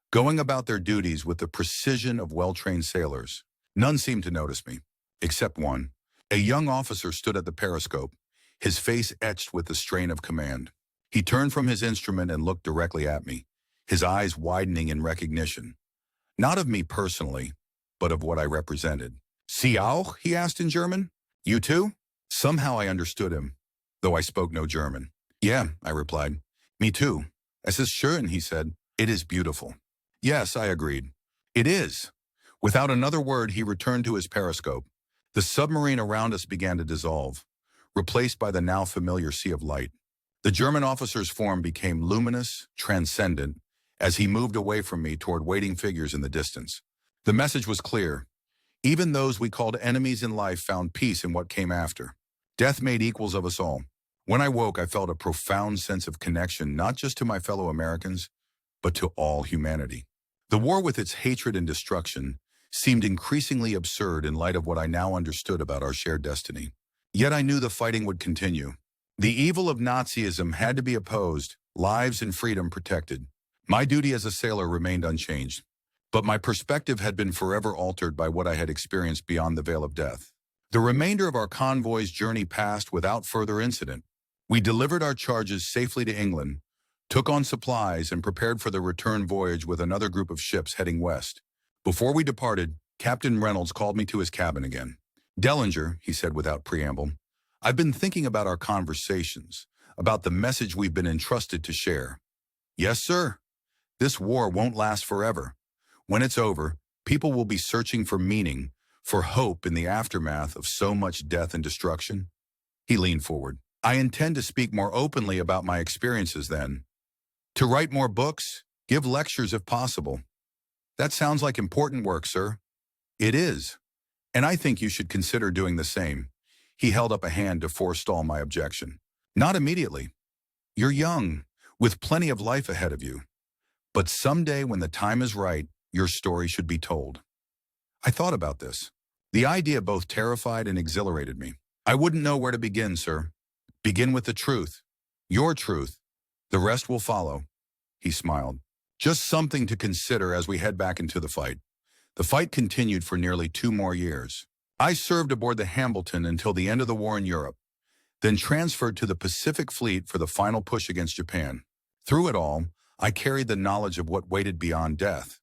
going about their duties with the precision of well-trained sailors. None seemed to notice me, except one. A young officer stood at the periscope, his face etched with the strain of command. He turned from his instrument and looked directly at me, his eyes widening in recognition. Not of me personally, but of what I represented. Sie auch? He asked in German. You too? Somehow I understood him, though I spoke no German. Yeah, I replied. Me too. Es ist schön, he said. It is beautiful. Yes, I agreed. It is. Without another word, he returned to his periscope. The submarine around us began to dissolve, replaced by the now familiar sea of light. The German officer's form became luminous, transcendent, as he moved away from me toward waiting figures in the distance. The message was clear. Even those we called enemies in life found peace in what came after. Death made equals of us all. When I woke, I felt a profound sense of connection, not just to my fellow Americans, but to all humanity. The war with its hatred and destruction seemed increasingly absurd in light of what I now understood about our shared destiny. Yet I knew the fighting would continue. The evil of Nazism had to be opposed, lives and freedom protected. My duty as a sailor remained unchanged, but my perspective had been forever altered by what I had experienced beyond the veil of death. The remainder of our convoy's journey passed without further incident. We delivered our charges safely to England, took on supplies, and prepared for the return voyage with another group of ships heading west. Before we departed, Captain Reynolds called me to his cabin again. Dellinger, he said without preamble, I've been thinking about our conversations, about the message we've been entrusted to share. Yes, sir. This war won't last forever. When it's over, people will be searching for meaning, for hope in the aftermath of so much death and destruction. He leaned forward. I intend to speak more openly about my experiences then. To write more books, give lectures if possible. That sounds like important work, sir. It is. And I think you should consider doing the same. He held up a hand to forestall my objection. Not immediately. You're young, with plenty of life ahead of you. But someday when the time is right, your story should be told. I thought about this. The idea both terrified and exhilarated me. I wouldn't know where to begin, sir. Begin with the truth. Your truth. The rest will follow. He smiled. Just something to consider as we head back into the fight. The fight continued for nearly 2 more years. I served aboard the Hambleton until the end of the war in Europe, then transferred to the Pacific Fleet for the final push against Japan. Through it all, I carried the knowledge of what waited beyond death,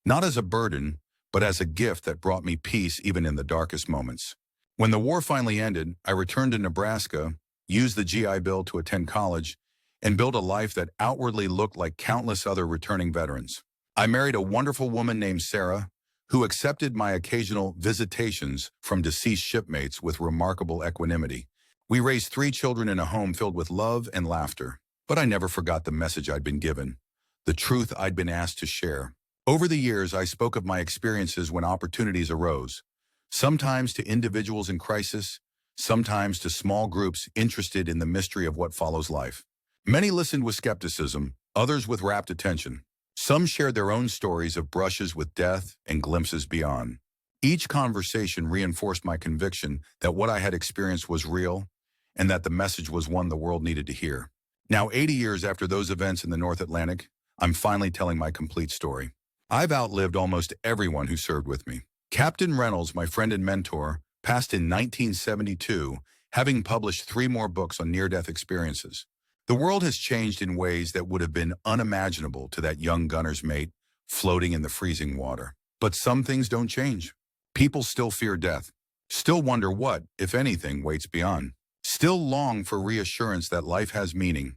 not as a burden, but as a gift that brought me peace even in the darkest moments. When the war finally ended, I returned to Nebraska, used the GI Bill to attend college, and built a life that outwardly looked like countless other returning veterans. I married a wonderful woman named Sarah, who accepted my occasional visitations from deceased shipmates with remarkable equanimity. We raised 3 children in a home filled with love and laughter. But I never forgot the message I'd been given, the truth I'd been asked to share. Over the years, I spoke of my experiences when opportunities arose, sometimes to individuals in crisis, sometimes to small groups interested in the mystery of what follows life. Many listened with skepticism, others with rapt attention. Some shared their own stories of brushes with death and glimpses beyond. Each conversation reinforced my conviction that what I had experienced was real and that the message was one the world needed to hear. Now, 80 years after those events in the North Atlantic, I'm finally telling my complete story. I've outlived almost everyone who served with me. Captain Reynolds, my friend and mentor, passed in 1972, having published 3 more books on near-death experiences. The world has changed in ways that would have been unimaginable to that young gunner's mate floating in the freezing water. But some things don't change. People still fear death, still wonder what, if anything, waits beyond, still long for reassurance that life has meaning,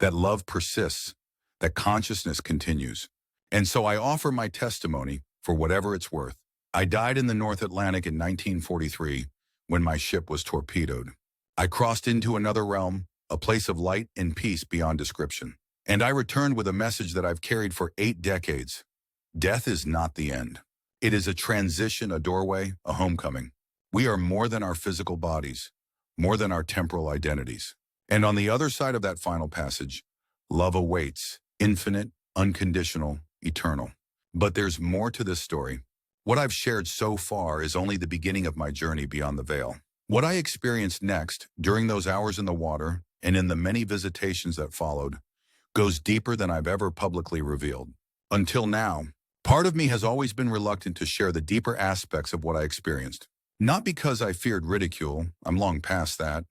that love persists, that consciousness continues. And so I offer my testimony for whatever it's worth. I died in the North Atlantic in 1943 when my ship was torpedoed. I crossed into another realm, a place of light and peace beyond description. And I returned with a message that I've carried for 8 decades. Death is not the end. It is a transition, a doorway, a homecoming. We are more than our physical bodies, more than our temporal identities. And on the other side of that final passage, love awaits, infinite, unconditional, eternal. But there's more to this story. What I've shared so far is only the beginning of my journey beyond the veil. What I experienced next, during those hours in the water, and in the many visitations that followed, goes deeper than I've ever publicly revealed. Until now, part of me has always been reluctant to share the deeper aspects of what I experienced. Not because I feared ridicule, I'm long past that,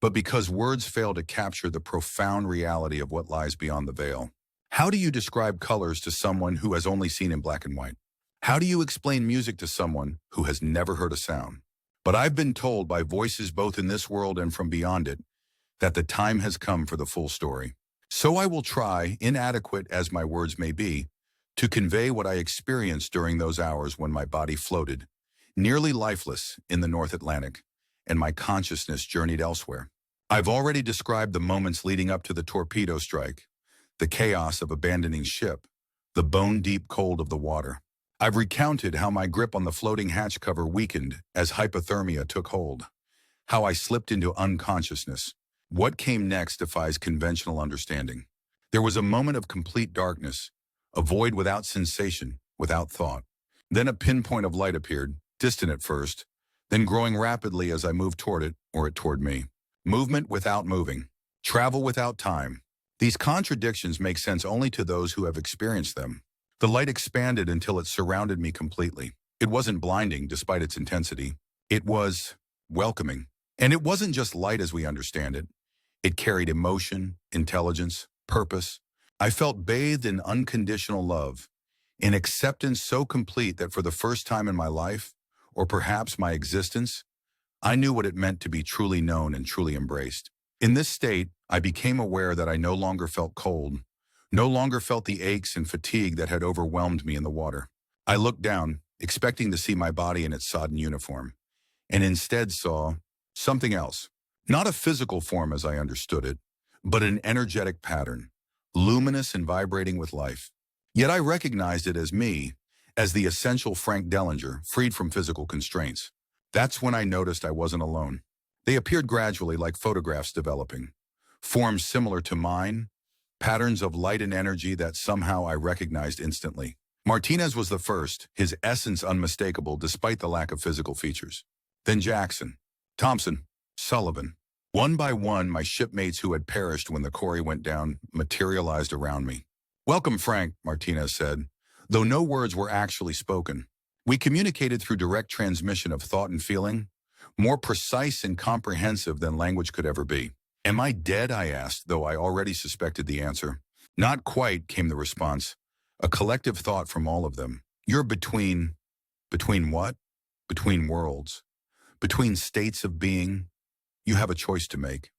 but because words fail to capture the profound reality of what lies beyond the veil. How do you describe colors to someone who has only seen in black and white? How do you explain music to someone who has never heard a sound? But I've been told by voices both in this world and from beyond it that the time has come for the full story. So I will try, inadequate as my words may be, to convey what I experienced during those hours when my body floated, nearly lifeless, in the North Atlantic, and my consciousness journeyed elsewhere. I've already described the moments leading up to the torpedo strike, the chaos of abandoning ship, the bone-deep cold of the water. I've recounted how my grip on the floating hatch cover weakened as hypothermia took hold, how I slipped into unconsciousness. What came next defies conventional understanding. There was a moment of complete darkness, a void without sensation, without thought. Then a pinpoint of light appeared, distant at first, then growing rapidly as I moved toward it, or it toward me. Movement without moving, travel without time. These contradictions make sense only to those who have experienced them. The light expanded until it surrounded me completely. It wasn't blinding, despite its intensity. It was welcoming. And it wasn't just light as we understand it. It carried emotion, intelligence, purpose. I felt bathed in unconditional love, in acceptance so complete that for the first time in my life, or perhaps my existence, I knew what it meant to be truly known and truly embraced. In this state, I became aware that I no longer felt cold, no longer felt the aches and fatigue that had overwhelmed me in the water. I looked down, expecting to see my body in its sodden uniform, and instead saw something else. Not a physical form as I understood it, but an energetic pattern, luminous and vibrating with life. Yet I recognized it as me, as the essential Frank Dellinger, freed from physical constraints. That's when I noticed I wasn't alone. They appeared gradually, like photographs developing, forms similar to mine, patterns of light and energy that somehow I recognized instantly. Martinez was the first, his essence unmistakable despite the lack of physical features. Then Jackson, Thompson, Sullivan. One by one, my shipmates who had perished when the Corrie went down materialized around me. "Welcome, Frank," Martinez said, though no words were actually spoken. We communicated through direct transmission of thought and feeling, more precise and comprehensive than language could ever be. Am I dead? I asked, though I already suspected the answer. Not quite, came the response. A collective thought from all of them. You're between. Between what? Between worlds. Between states of being. You have a choice to make.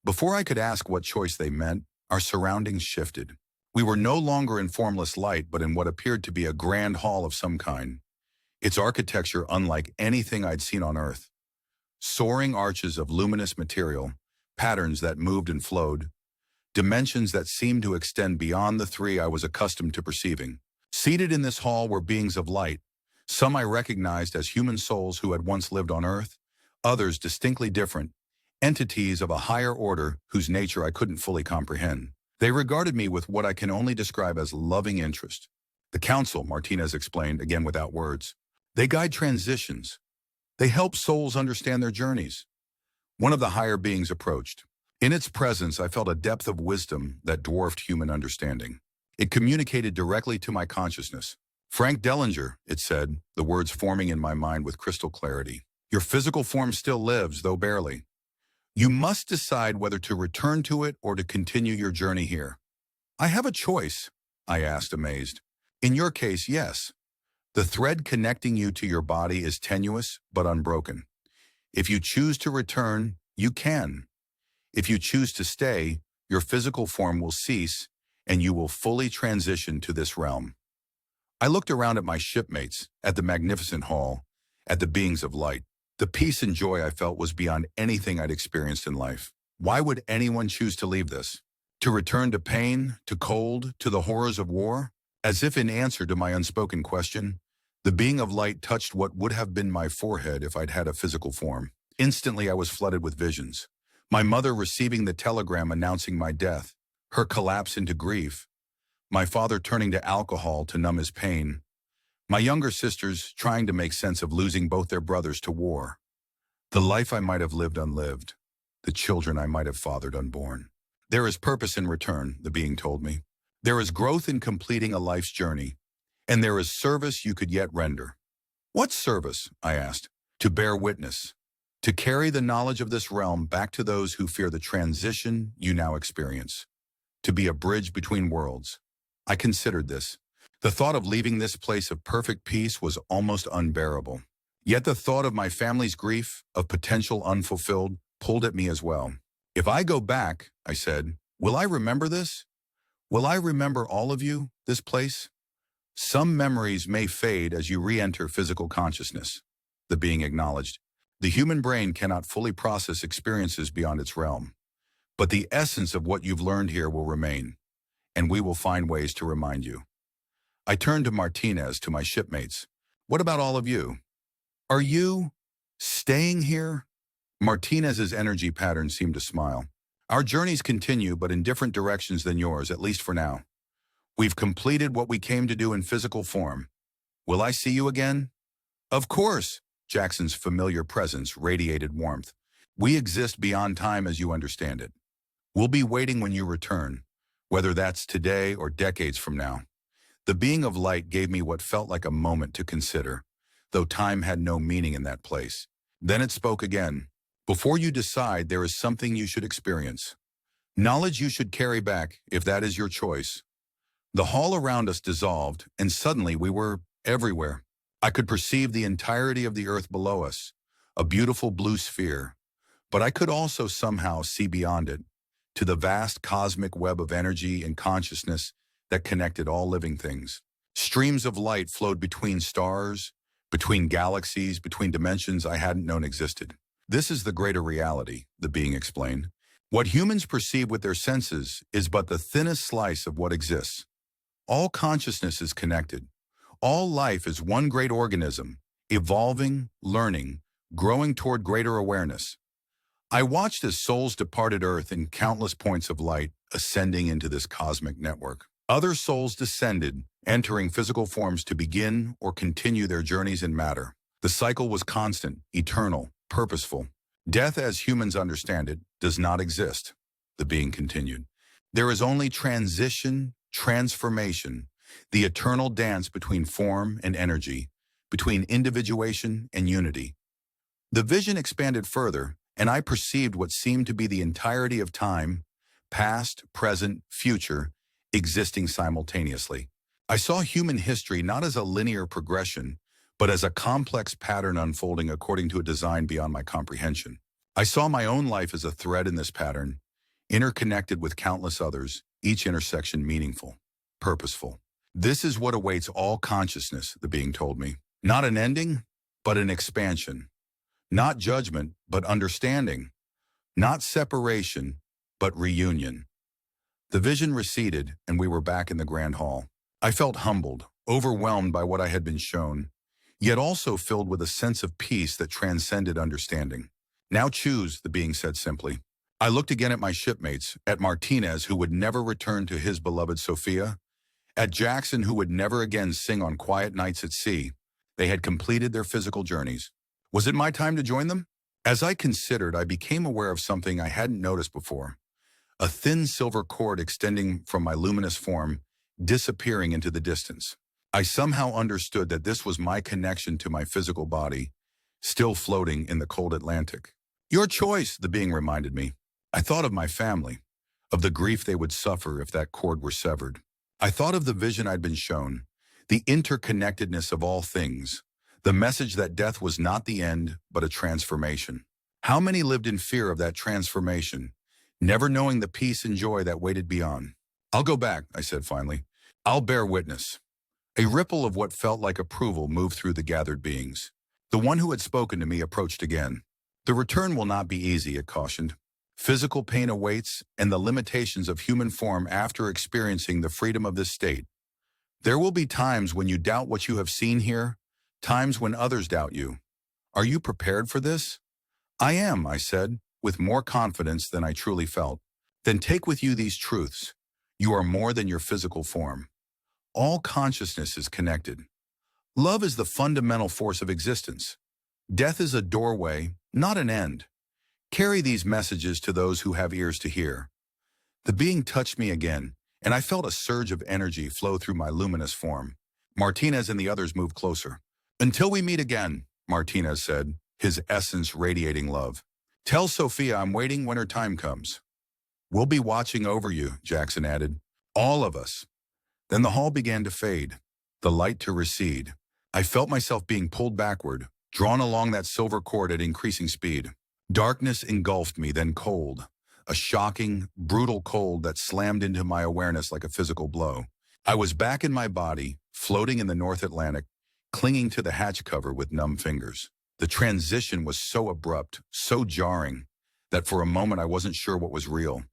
Before I could ask what choice they meant, our surroundings shifted. We were no longer in formless light, but in what appeared to be a grand hall of some kind. Its architecture unlike anything I'd seen on Earth. Soaring arches of luminous material, patterns that moved and flowed, dimensions that seemed to extend beyond the three I was accustomed to perceiving. Seated in this hall were beings of light, some I recognized as human souls who had once lived on Earth, others distinctly different, entities of a higher order whose nature I couldn't fully comprehend. They regarded me with what I can only describe as loving interest. The council, Martinez explained, again without words. They guide transitions. They help souls understand their journeys. One of the higher beings approached. In its presence, I felt a depth of wisdom that dwarfed human understanding. It communicated directly to my consciousness. Frank Dellinger, it said, the words forming in my mind with crystal clarity. Your physical form still lives, though barely. You must decide whether to return to it or to continue your journey here. I have a choice, I asked, amazed. In your case, yes. The thread connecting you to your body is tenuous but unbroken. If you choose to return, you can. If you choose to stay, your physical form will cease and you will fully transition to this realm. I looked around at my shipmates, at the magnificent hall, at the beings of light. The peace and joy I felt was beyond anything I'd experienced in life. Why would anyone choose to leave this? To return to pain, to cold, to the horrors of war? As if in answer to my unspoken question, the being of light touched what would have been my forehead if I'd had a physical form. Instantly, I was flooded with visions. My mother receiving the telegram announcing my death, her collapse into grief, my father turning to alcohol to numb his pain, my younger sisters trying to make sense of losing both their brothers to war, the life I might have lived unlived, the children I might have fathered unborn. There is purpose in return, the being told me. There is growth in completing a life's journey, and there is service you could yet render. What service? I asked. To bear witness, to carry the knowledge of this realm back to those who fear the transition you now experience, to be a bridge between worlds. I considered this. The thought of leaving this place of perfect peace was almost unbearable. Yet the thought of my family's grief, of potential unfulfilled, pulled at me as well. If I go back, I said, will I remember this? Will I remember all of you, this place? Some memories may fade as you re-enter physical consciousness, the being acknowledged. The human brain cannot fully process experiences beyond its realm. But the essence of what you've learned here will remain, and we will find ways to remind you. I turned to Martinez, to my shipmates. What about all of you? Are you staying here? Martinez's energy pattern seemed to smile. Our journeys continue, but in different directions than yours, at least for now. We've completed what we came to do in physical form. Will I see you again? Of course. Jackson's familiar presence radiated warmth. We exist beyond time as you understand it. We'll be waiting when you return, whether that's today or decades from now. The being of light gave me what felt like a moment to consider, though time had no meaning in that place. Then it spoke again. Before you decide, there is something you should experience. Knowledge you should carry back, if that is your choice. The hall around us dissolved, and suddenly we were everywhere. I could perceive the entirety of the earth below us, a beautiful blue sphere, but I could also somehow see beyond it, to the vast cosmic web of energy and consciousness that connected all living things. Streams of light flowed between stars, between galaxies, between dimensions I hadn't known existed. This is the greater reality, the being explained. What humans perceive with their senses is but the thinnest slice of what exists. All consciousness is connected. All life is one great organism, evolving, learning, growing toward greater awareness. I watched as souls departed Earth in countless points of light, ascending into this cosmic network. Other souls descended, entering physical forms to begin or continue their journeys in matter. The cycle was constant, eternal, purposeful. Death, as humans understand it, does not exist, the being continued. There is only transition, transformation, the eternal dance between form and energy, between individuation and unity. The vision expanded further, and I perceived what seemed to be the entirety of time, past, present, future, existing simultaneously. I saw human history not as a linear progression, but as a complex pattern unfolding according to a design beyond my comprehension. I saw my own life as a thread in this pattern, interconnected with countless others, each intersection meaningful, purposeful. This is what awaits all consciousness, the being told me. Not an ending, but an expansion. Not judgment, but understanding. Not separation, but reunion. The vision receded, and we were back in the grand hall. I felt humbled, overwhelmed by what I had been shown, yet also filled with a sense of peace that transcended understanding. Now choose, the being said simply. I looked again at my shipmates, at Martinez, who would never return to his beloved Sophia, at Jackson, who would never again sing on quiet nights at sea. They had completed their physical journeys. Was it my time to join them? As I considered, I became aware of something I hadn't noticed before. A thin silver cord extending from my luminous form, disappearing into the distance. I somehow understood that this was my connection to my physical body, still floating in the cold Atlantic. Your choice, the being reminded me. I thought of my family, of the grief they would suffer if that cord were severed. I thought of the vision I'd been shown, the interconnectedness of all things, the message that death was not the end, but a transformation. How many lived in fear of that transformation, never knowing the peace and joy that waited beyond? I'll go back, I said finally. I'll bear witness. A ripple of what felt like approval moved through the gathered beings. The one who had spoken to me approached again. The return will not be easy, it cautioned. Physical pain awaits, and the limitations of human form after experiencing the freedom of this state. There will be times when you doubt what you have seen here, times when others doubt you. Are you prepared for this? I am, I said, with more confidence than I truly felt. Then take with you these truths. You are more than your physical form. All consciousness is connected. Love is the fundamental force of existence. Death is a doorway, not an end. Carry these messages to those who have ears to hear. The being touched me again, and I felt a surge of energy flow through my luminous form. Martinez and the others moved closer. Until we meet again, Martinez said, his essence radiating love. Tell Sophia I'm waiting when her time comes. We'll be watching over you, Jackson added. All of us. Then the hall began to fade, the light to recede. I felt myself being pulled backward, drawn along that silver cord at increasing speed. Darkness engulfed me, then cold. A shocking, brutal cold that slammed into my awareness like a physical blow. I was back in my body, floating in the North Atlantic, clinging to the hatch cover with numb fingers. The transition was so abrupt, so jarring, that for a moment I wasn't sure what was real.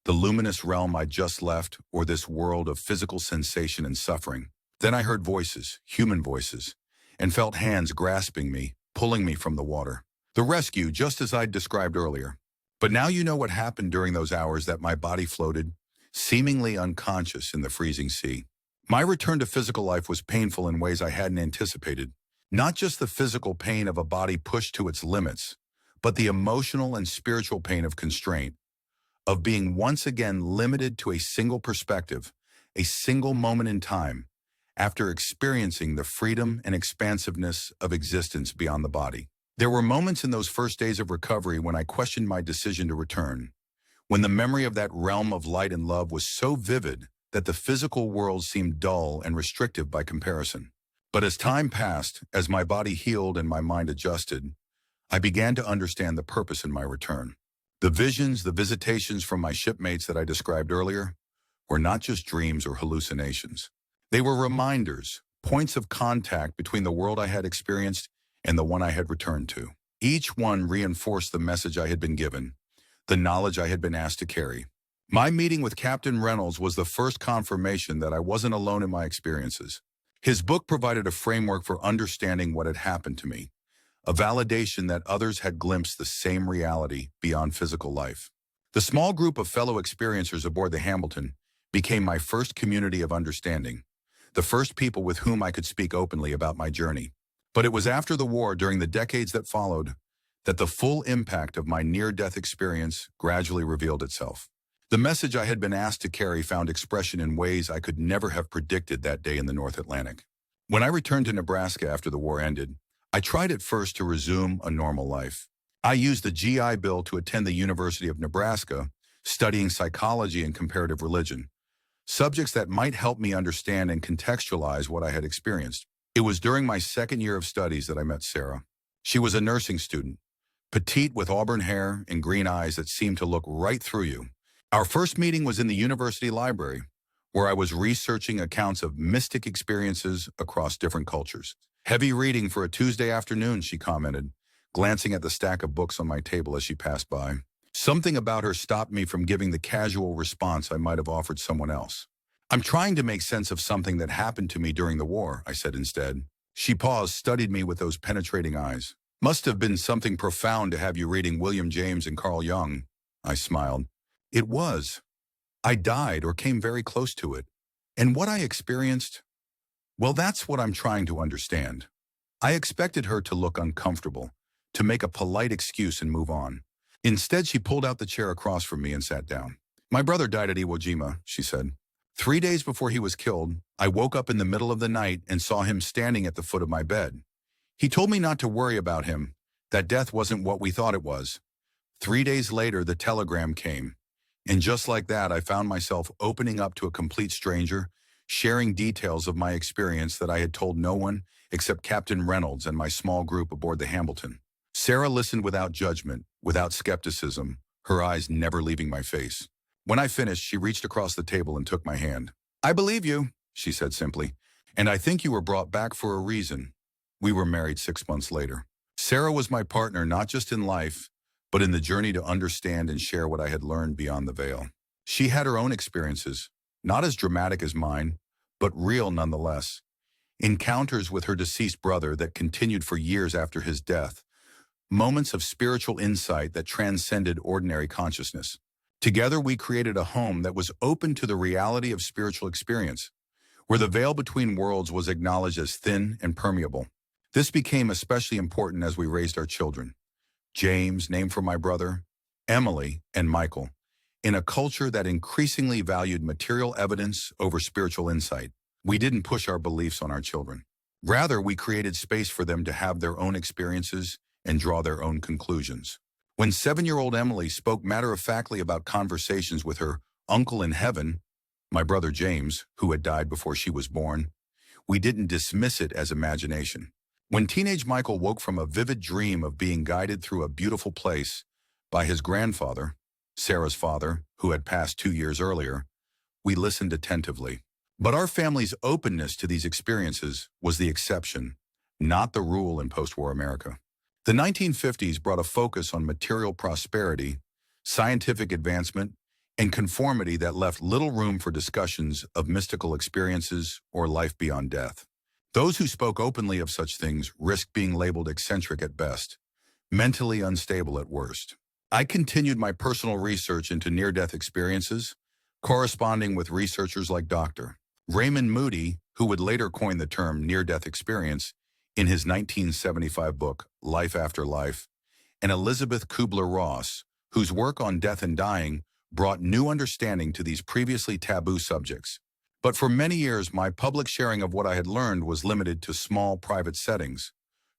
The luminous realm I'd just left, or this world of physical sensation and suffering. Then I heard voices, human voices, and felt hands grasping me, pulling me from the water. The rescue, just as I'd described earlier. But now you know what happened during those hours that my body floated, seemingly unconscious in the freezing sea. My return to physical life was painful in ways I hadn't anticipated. Not just the physical pain of a body pushed to its limits, but the emotional and spiritual pain of constraint, of being once again limited to a single perspective, a single moment in time, after experiencing the freedom and expansiveness of existence beyond the body. There were moments in those first days of recovery when I questioned my decision to return, when the memory of that realm of light and love was so vivid that the physical world seemed dull and restrictive by comparison. But as time passed, as my body healed and my mind adjusted, I began to understand the purpose in my return. The visions, the visitations from my shipmates that I described earlier, were not just dreams or hallucinations. They were reminders, points of contact between the world I had experienced and the one I had returned to. Each one reinforced the message I had been given, the knowledge I had been asked to carry. My meeting with Captain Reynolds was the first confirmation that I wasn't alone in my experiences. His book provided a framework for understanding what had happened to me, a validation that others had glimpsed the same reality beyond physical life. The small group of fellow experiencers aboard the Hamilton became my first community of understanding, the first people with whom I could speak openly about my journey. But it was after the war, during the decades that followed, that the full impact of my near-death experience gradually revealed itself. The message I had been asked to carry found expression in ways I could never have predicted that day in the North Atlantic. When I returned to Nebraska after the war ended, I tried at first to resume a normal life. I used the GI Bill to attend the University of Nebraska, studying psychology and comparative religion, subjects that might help me understand and contextualize what I had experienced. It was during my second year of studies that I met Sarah. She was a nursing student, petite with auburn hair and green eyes that seemed to look right through you. Our first meeting was in the university library, where I was researching accounts of mystic experiences across different cultures. Heavy reading for a Tuesday afternoon, she commented, glancing at the stack of books on my table as she passed by. Something about her stopped me from giving the casual response I might have offered someone else. I'm trying to make sense of something that happened to me during the war, I said instead. She paused, studied me with those penetrating eyes. Must have been something profound to have you reading William James and Carl Jung, I smiled. It was. I died or came very close to it. And what I experienced? Well, that's what I'm trying to understand. I expected her to look uncomfortable, to make a polite excuse and move on. Instead, she pulled out the chair across from me and sat down. My brother died at Iwo Jima, she said. 3 days before he was killed, I woke up in the middle of the night and saw him standing at the foot of my bed. He told me not to worry about him, that death wasn't what we thought it was. 3 days later, the telegram came. And just like that, I found myself opening up to a complete stranger, sharing details of my experience that I had told no one except Captain Reynolds and my small group aboard the Hamilton. Sarah listened without judgment, without skepticism, her eyes never leaving my face. When I finished, she reached across the table and took my hand. I believe you, she said simply, and I think you were brought back for a reason. We were married 6 months later. Sarah was my partner not just in life, but in the journey to understand and share what I had learned beyond the veil. She had her own experiences, not as dramatic as mine, but real nonetheless. Encounters with her deceased brother that continued for years after his death. Moments of spiritual insight that transcended ordinary consciousness. Together, we created a home that was open to the reality of spiritual experience, where the veil between worlds was acknowledged as thin and permeable. This became especially important as we raised our children. James, named for my brother, Emily, and Michael, in a culture that increasingly valued material evidence over spiritual insight. We didn't push our beliefs on our children. Rather, we created space for them to have their own experiences and draw their own conclusions. When 7-year-old Emily spoke matter-of-factly about conversations with her uncle in heaven, my brother James, who had died before she was born, we didn't dismiss it as imagination. When teenage Michael woke from a vivid dream of being guided through a beautiful place by his grandfather, Sarah's father, who had passed 2 years earlier, we listened attentively. But our family's openness to these experiences was the exception, not the rule in post-war America. The 1950s brought a focus on material prosperity, scientific advancement, and conformity that left little room for discussions of mystical experiences or life beyond death. Those who spoke openly of such things risked being labeled eccentric at best, mentally unstable at worst. I continued my personal research into near-death experiences, corresponding with researchers like Dr. Raymond Moody, who would later coin the term near-death experience in his 1975 book, Life After Life, and Elizabeth Kubler-Ross, whose work on death and dying brought new understanding to these previously taboo subjects. But for many years, my public sharing of what I had learned was limited to small private settings,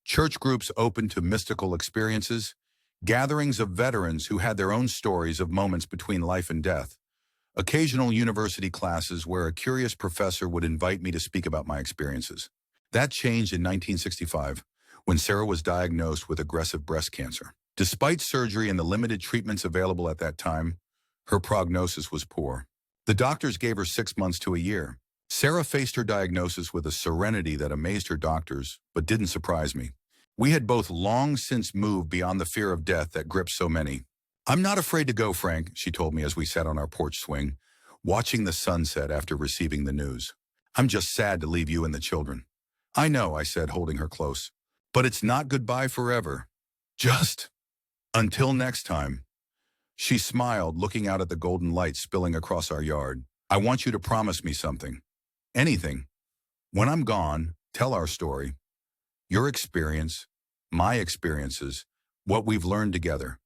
church groups open to mystical experiences, gatherings of veterans who had their own stories of moments between life and death, occasional university classes where a curious professor would invite me to speak about my experiences. That changed in 1965, when Sarah was diagnosed with aggressive breast cancer. Despite surgery and the limited treatments available at that time, her prognosis was poor. The doctors gave her 6 months to a year. Sarah faced her diagnosis with a serenity that amazed her doctors, but didn't surprise me. We had both long since moved beyond the fear of death that grips so many. I'm not afraid to go, Frank, she told me as we sat on our porch swing, watching the sunset after receiving the news. I'm just sad to leave you and the children. I know, I said, holding her close. But it's not goodbye forever. Just until next time. She smiled, looking out at the golden light spilling across our yard. I want you to promise me something. Anything. When I'm gone, tell our story. Your experience, my experiences, what we've learned together.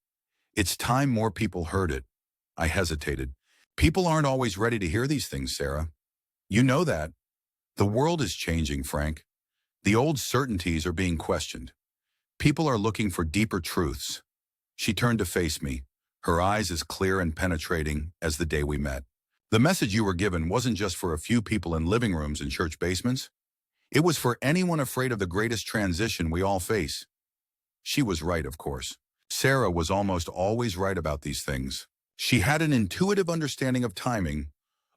It's time more people heard it. I hesitated. People aren't always ready to hear these things, Sarah. You know that. The world is changing, Frank. The old certainties are being questioned. People are looking for deeper truths. She turned to face me, her eyes as clear and penetrating as the day we met. The message you were given wasn't just for a few people in living rooms and church basements. It was for anyone afraid of the greatest transition we all face. She was right, of course. Sarah was almost always right about these things. She had an intuitive understanding of timing,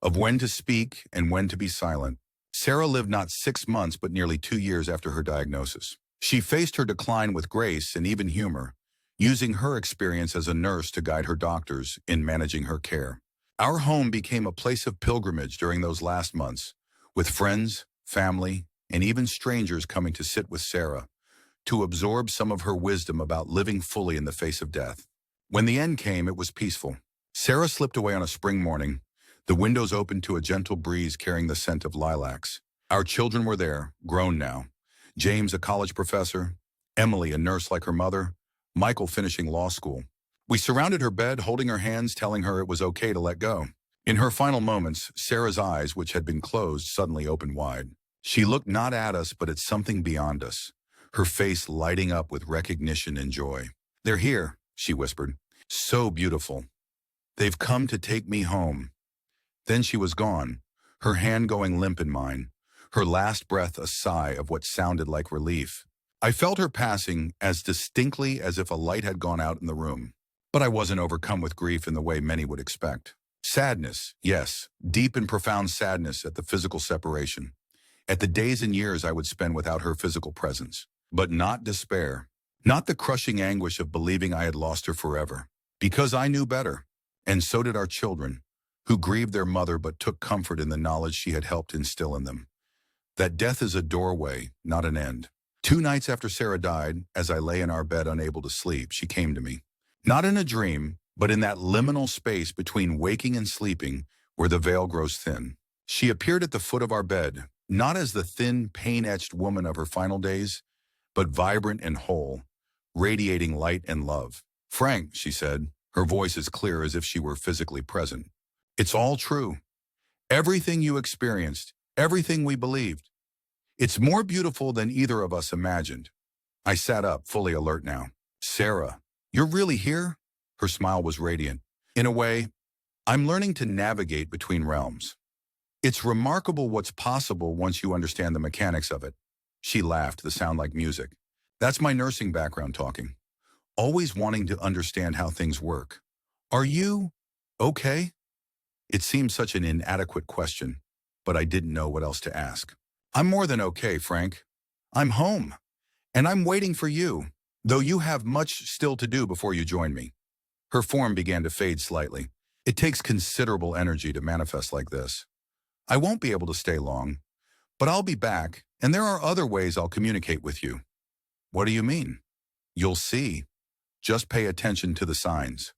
of when to speak and when to be silent. Sarah lived not 6 months but nearly 2 years after her diagnosis. She faced her decline with grace and even humor, using her experience as a nurse to guide her doctors in managing her care. Our home became a place of pilgrimage during those last months, with friends, family, and even strangers coming to sit with Sarah, to absorb some of her wisdom about living fully in the face of death. When the end came, it was peaceful. Sarah slipped away on a spring morning, the windows opened to a gentle breeze carrying the scent of lilacs. Our children were there, grown now. James, a college professor, Emily, a nurse like her mother, Michael finishing law school. We surrounded her bed, holding her hands, telling her it was okay to let go. In her final moments, Sarah's eyes, which had been closed, suddenly opened wide. She looked not at us, but at something beyond us, her face lighting up with recognition and joy. "They're here," she whispered. "So beautiful. They've come to take me home." Then she was gone, her hand going limp in mine, her last breath a sigh of what sounded like relief. I felt her passing as distinctly as if a light had gone out in the room. But I wasn't overcome with grief in the way many would expect. Sadness, yes, deep and profound sadness at the physical separation, at the days and years I would spend without her physical presence. But not despair, not the crushing anguish of believing I had lost her forever, because I knew better, and so did our children, who grieved their mother but took comfort in the knowledge she had helped instill in them. That death is a doorway, not an end. 2 nights after Sarah died, as I lay in our bed unable to sleep, she came to me. Not in a dream, but in that liminal space between waking and sleeping where the veil grows thin. She appeared at the foot of our bed, not as the thin, pain-etched woman of her final days, but vibrant and whole, radiating light and love. "Frank," she said, her voice as clear as if she were physically present. "It's all true. Everything you experienced, everything we believed. It's more beautiful than either of us imagined." I sat up, fully alert now. "Sarah, you're really here?" Her smile was radiant. "In a way, I'm learning to navigate between realms. It's remarkable what's possible once you understand the mechanics of it." She laughed, the sound like music. "That's my nursing background talking. Always wanting to understand how things work. Are you okay?" It seemed such an inadequate question, but I didn't know what else to ask. "I'm more than okay, Frank. I'm home, and I'm waiting for you, though you have much still to do before you join me." Her form began to fade slightly. "It takes considerable energy to manifest like this. I won't be able to stay long, but I'll be back, and there are other ways I'll communicate with you." "What do you mean?" "You'll see. Just pay attention to the signs."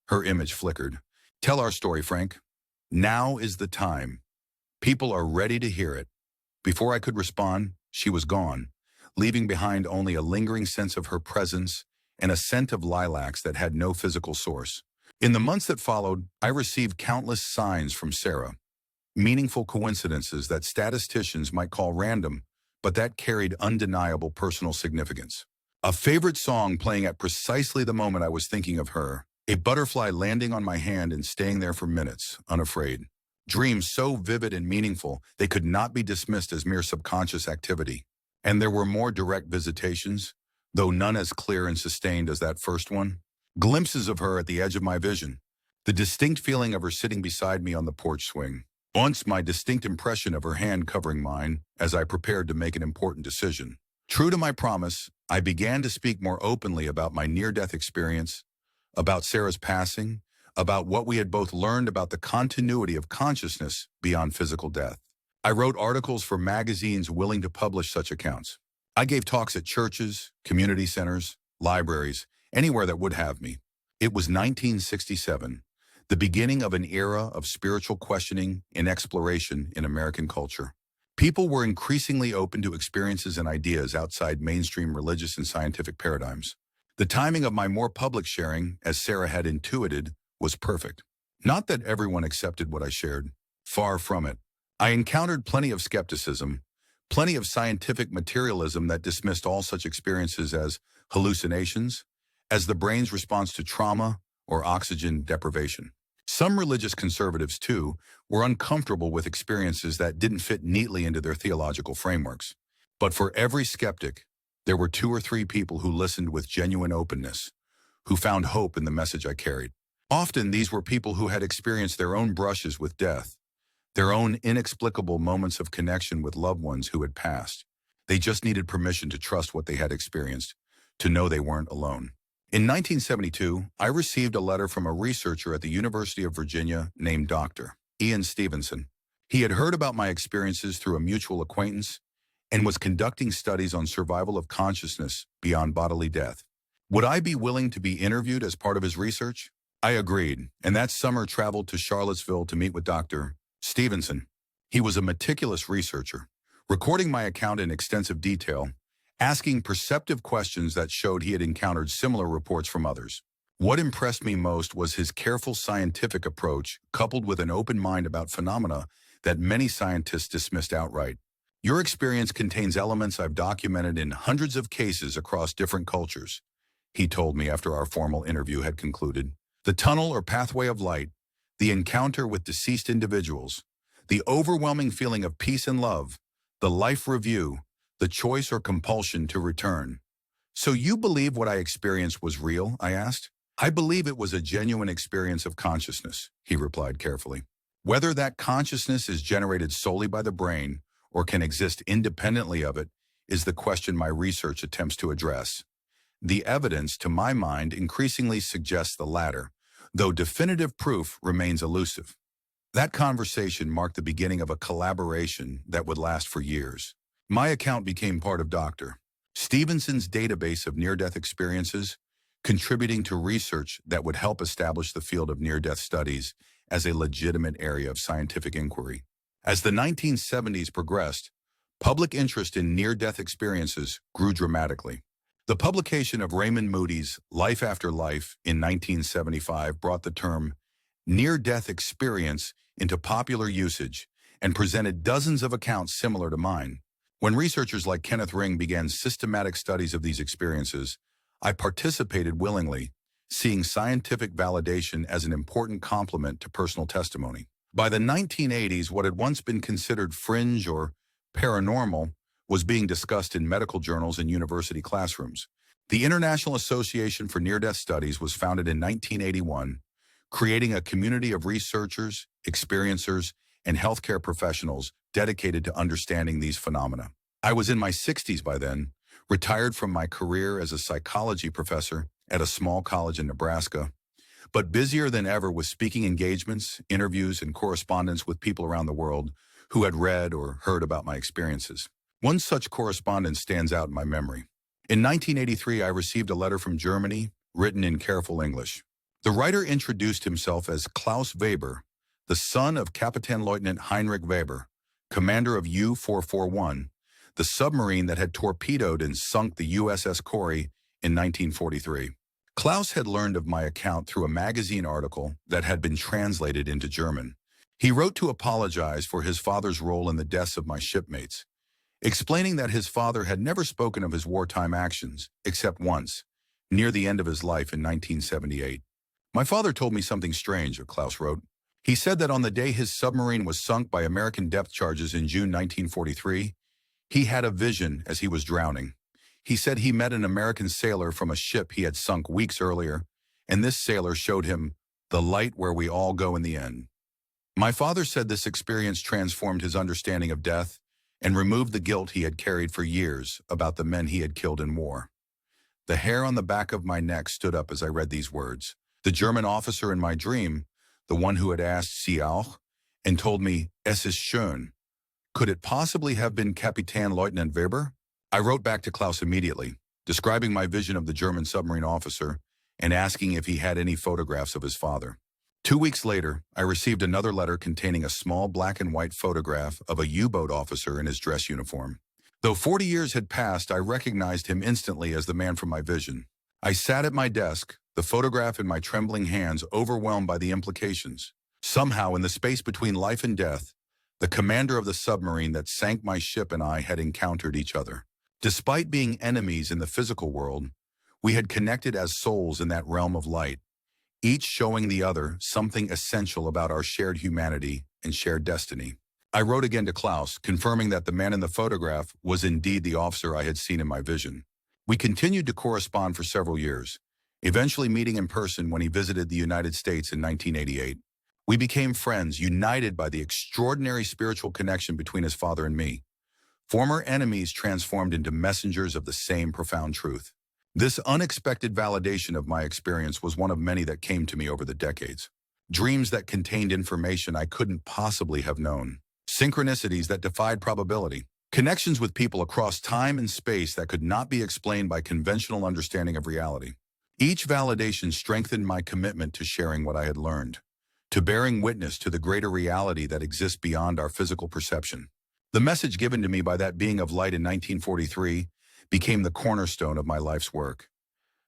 Her image flickered. "Tell our story, Frank. Now is the time. People are ready to hear it." Before I could respond, she was gone, leaving behind only a lingering sense of her presence and a scent of lilacs that had no physical source. In the months that followed, I received countless signs from Sarah. Meaningful coincidences that statisticians might call random, but that carried undeniable personal significance. A favorite song playing at precisely the moment I was thinking of her. A butterfly landing on my hand and staying there for minutes, unafraid. Dreams so vivid and meaningful they could not be dismissed as mere subconscious activity. And there were more direct visitations, though none as clear and sustained as that first one. Glimpses of her at the edge of my vision. The distinct feeling of her sitting beside me on the porch swing. Once my distinct impression of her hand covering mine as I prepared to make an important decision. True to my promise, I began to speak more openly about my near-death experience, about Sarah's passing, about what we had both learned about the continuity of consciousness beyond physical death. I wrote articles for magazines willing to publish such accounts. I gave talks at churches, community centers, libraries, anywhere that would have me. It was 1967, the beginning of an era of spiritual questioning and exploration in American culture. People were increasingly open to experiences and ideas outside mainstream religious and scientific paradigms. The timing of my more public sharing, as Sarah had intuited, was perfect. Not that everyone accepted what I shared. Far from it. I encountered plenty of skepticism, Plenty of scientific materialism that dismissed all such experiences as hallucinations, as the brain's response to trauma or oxygen deprivation. Some religious conservatives, too, were uncomfortable with experiences that didn't fit neatly into their theological frameworks. But for every skeptic, there were 2 or 3 people who listened with genuine openness, who found hope in the message I carried. Often these were people who had experienced their own brushes with death, their own inexplicable moments of connection with loved ones who had passed. They just needed permission to trust what they had experienced, to know they weren't alone. In 1972, I received a letter from a researcher at the University of Virginia named Dr. Ian Stevenson. He had heard about my experiences through a mutual acquaintance and was conducting studies on survival of consciousness beyond bodily death. Would I be willing to be interviewed as part of his research? I agreed, and that summer traveled to Charlottesville to meet with Dr. Stevenson. He was a meticulous researcher, recording my account in extensive detail, asking perceptive questions that showed he had encountered similar reports from others. What impressed me most was his careful scientific approach, coupled with an open mind about phenomena that many scientists dismissed outright. Your experience contains elements I've documented in hundreds of cases across different cultures, he told me after our formal interview had concluded. The tunnel or pathway of light, the encounter with deceased individuals, the overwhelming feeling of peace and love, the life review, the choice or compulsion to return. So you believe what I experienced was real? I asked. I believe it was a genuine experience of consciousness, he replied carefully. Whether that consciousness is generated solely by the brain or can exist independently of it is the question my research attempts to address. The evidence, to my mind, increasingly suggests the latter, though definitive proof remains elusive. That conversation marked the beginning of a collaboration that would last for years. My account became part of Dr. Stevenson's database of near-death experiences, contributing to research that would help establish the field of near-death studies as a legitimate area of scientific inquiry. As the 1970s progressed, public interest in near-death experiences grew dramatically. The publication of Raymond Moody's Life After Life in 1975 brought the term near-death experience into popular usage and presented dozens of accounts similar to mine. When researchers like Kenneth Ring began systematic studies of these experiences, I participated willingly, seeing scientific validation as an important complement to personal testimony. By the 1980s, what had once been considered fringe or paranormal was being discussed in medical journals and university classrooms. The International Association for Near-Death Studies was founded in 1981, creating a community of researchers, experiencers, and healthcare professionals dedicated to understanding these phenomena. I was in my 60s by then, retired from my career as a psychology professor at a small college in Nebraska, but busier than ever with speaking engagements, interviews, and correspondence with people around the world who had read or heard about my experiences. One such correspondence stands out in my memory. In 1983, I received a letter from Germany, written in careful English. The writer introduced himself as Klaus Weber, the son of Kapitänleutnant Heinrich Weber, commander of U-441, the submarine that had torpedoed and sunk the USS Corey in 1943. Klaus had learned of my account through a magazine article that had been translated into German. He wrote to apologize for his father's role in the deaths of my shipmates, explaining that his father had never spoken of his wartime actions, except once, near the end of his life in 1978. My father told me something strange, Klaus wrote. He said that on the day his submarine was sunk by American depth charges in June 1943, he had a vision as he was drowning. He said he met an American sailor from a ship he had sunk weeks earlier, and this sailor showed him the light where we all go in the end. My father said this experience transformed his understanding of death and removed the guilt he had carried for years about the men he had killed in war. The hair on the back of my neck stood up as I read these words. The German officer in my dream, the one who had asked Sie auch, and told me, Es ist schön. Could it possibly have been Kapitänleutnant Weber? I wrote back to Klaus immediately, describing my vision of the German submarine officer and asking if he had any photographs of his father. 2 weeks later, I received another letter containing a small black and white photograph of a U-boat officer in his dress uniform. Though 40 years had passed, I recognized him instantly as the man from my vision. I sat at my desk, the photograph in my trembling hands, overwhelmed by the implications. Somehow, in the space between life and death, the commander of the submarine that sank my ship, and I had encountered each other. Despite being enemies in the physical world, we had connected as souls in that realm of light, each showing the other something essential about our shared humanity and shared destiny. I wrote again to Klaus, confirming that the man in the photograph was indeed the officer I had seen in my vision. We continued to correspond for several years, eventually meeting in person when he visited the United States in 1988. We became friends, united by the extraordinary spiritual connection between his father and me. Former enemies transformed into messengers of the same profound truth. This unexpected validation of my experience was one of many that came to me over the decades. Dreams that contained information I couldn't possibly have known. Synchronicities that defied probability. Connections with people across time and space that could not be explained by conventional understanding of reality. Each validation strengthened my commitment to sharing what I had learned, to bearing witness to the greater reality that exists beyond our physical perception. The message given to me by that being of light in 1943 became the cornerstone of my life's work.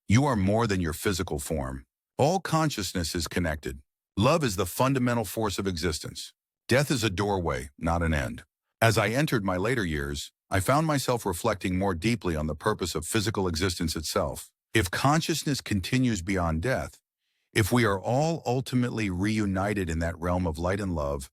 You are more than your physical form. All consciousness is connected. Love is the fundamental force of existence. Death is a doorway, not an end. As I entered my later years, I found myself reflecting more deeply on the purpose of physical existence itself. If consciousness continues beyond death, if we are all ultimately reunited in that realm of light and love,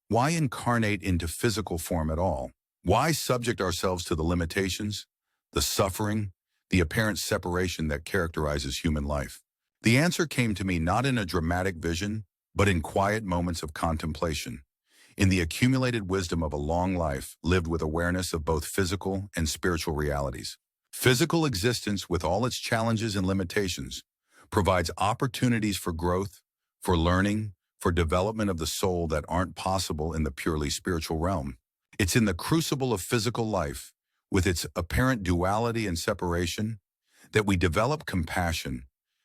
why incarnate into physical form at all? Why subject ourselves to the limitations, the suffering, the apparent separation that characterizes human life? The answer came to me not in a dramatic vision, but in quiet moments of contemplation, in the accumulated wisdom of a long life lived with awareness of both physical and spiritual realities. Physical existence, with all its challenges and limitations, provides opportunities for growth, for learning, for development of the soul that aren't possible in the purely spiritual realm. It's in the crucible of physical life, with its apparent duality and separation, that we develop compassion,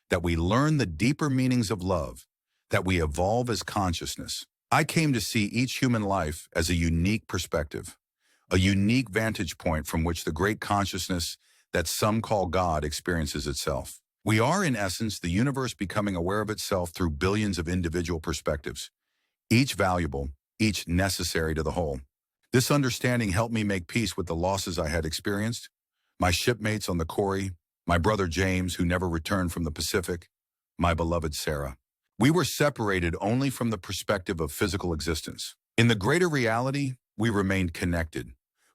that we learn the deeper meanings of love, that we evolve as consciousness. I came to see each human life as a unique perspective, a unique vantage point from which the great consciousness that some call God experiences itself. We are, in essence, the universe becoming aware of itself through billions of individual perspectives, each valuable, each necessary to the whole. This understanding helped me make peace with the losses I had experienced, my shipmates on the Corrie, my brother James, who never returned from the Pacific, my beloved Sarah. We were separated only from the perspective of physical existence. In the greater reality, we remained connected,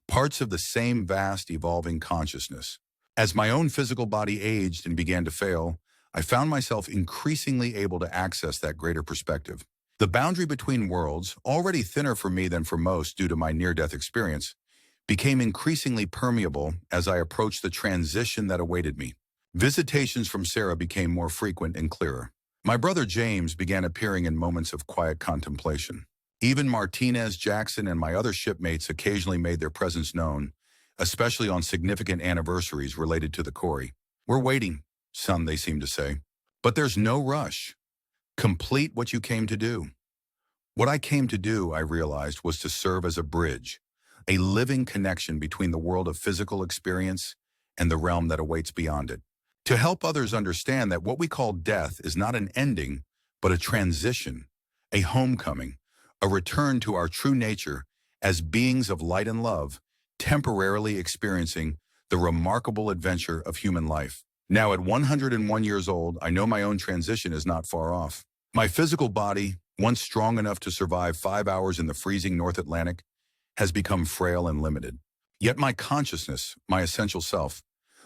parts of the same vast, evolving consciousness. As my own physical body aged and began to fail, I found myself increasingly able to access that greater perspective. The boundary between worlds, already thinner for me than for most due to my near-death experience, became increasingly permeable as I approached the transition that awaited me. Visitations from Sarah became more frequent and clearer. My brother James began appearing in moments of quiet contemplation. Even Martinez, Jackson, and my other shipmates occasionally made their presence known, especially on significant anniversaries related to the Corrie. We're waiting, son, they seem to say. But there's no rush. Complete what you came to do. What I came to do, I realized, was to serve as a bridge, a living connection between the world of physical experience and the realm that awaits beyond it. To help others understand that what we call death is not an ending, but a transition, a homecoming, a return to our true nature as beings of light and love, temporarily experiencing the remarkable adventure of human life. Now at 101 years old, I know my own transition is not far off. My physical body, once strong enough to survive 5 hours in the freezing North Atlantic, has become frail and limited. Yet my consciousness, my essential self,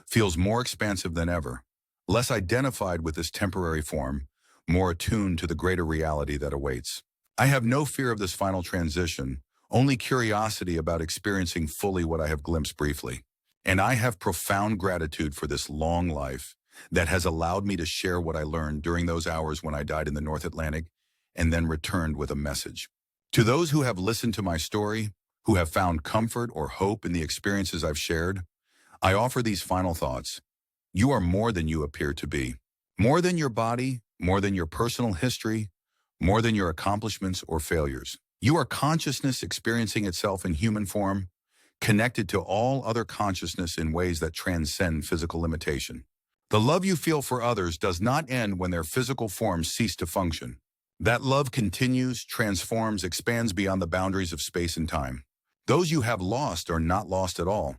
feels more expansive than ever, less identified with this temporary form, more attuned to the greater reality that awaits. I have no fear of this final transition, only curiosity about experiencing fully what I have glimpsed briefly. And I have profound gratitude for this long life that has allowed me to share what I learned during those hours when I died in the North Atlantic and then returned with a message. To those who have listened to my story, who have found comfort or hope in the experiences I've shared, I offer these final thoughts. You are more than you appear to be. More than your body, more than your personal history, more than your accomplishments or failures. You are consciousness experiencing itself in human form, connected to all other consciousness in ways that transcend physical limitation. The love you feel for others does not end when their physical forms cease to function. That love continues, transforms, expands beyond the boundaries of space and time. Those you have lost are not lost at all.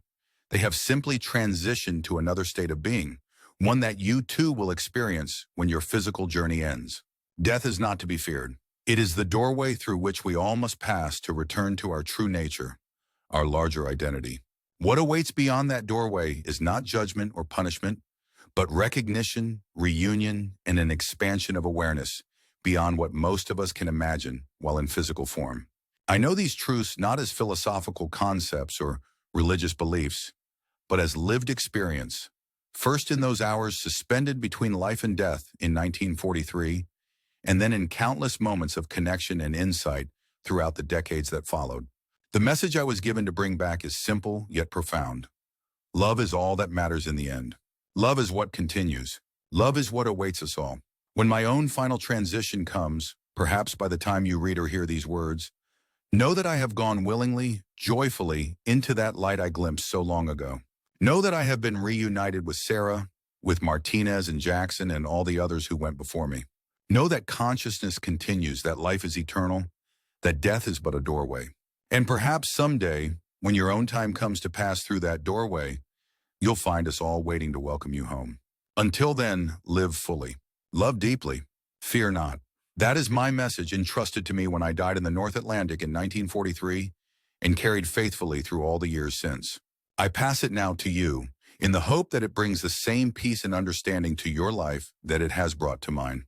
They have simply transitioned to another state of being, one that you too will experience when your physical journey ends. Death is not to be feared. It is the doorway through which we all must pass to return to our true nature, our larger identity. What awaits beyond that doorway is not judgment or punishment, but recognition, reunion, and an expansion of awareness beyond what most of us can imagine while in physical form. I know these truths not as philosophical concepts or religious beliefs, but as lived experience. First in those hours suspended between life and death in 1943, and then in countless moments of connection and insight throughout the decades that followed. The message I was given to bring back is simple yet profound. Love is all that matters in the end. Love is what continues. Love is what awaits us all. When my own final transition comes, perhaps by the time you read or hear these words, know that I have gone willingly, joyfully, into that light I glimpsed so long ago. Know that I have been reunited with Sarah, with Martinez and Jackson and all the others who went before me. Know that consciousness continues, that life is eternal, that death is but a doorway. And perhaps someday, when your own time comes to pass through that doorway, you'll find us all waiting to welcome you home. Until then, live fully. Love deeply. Fear not. That is my message entrusted to me when I died in the North Atlantic in 1943 and carried faithfully through all the years since. I pass it now to you in the hope that it brings the same peace and understanding to your life that it has brought to mine.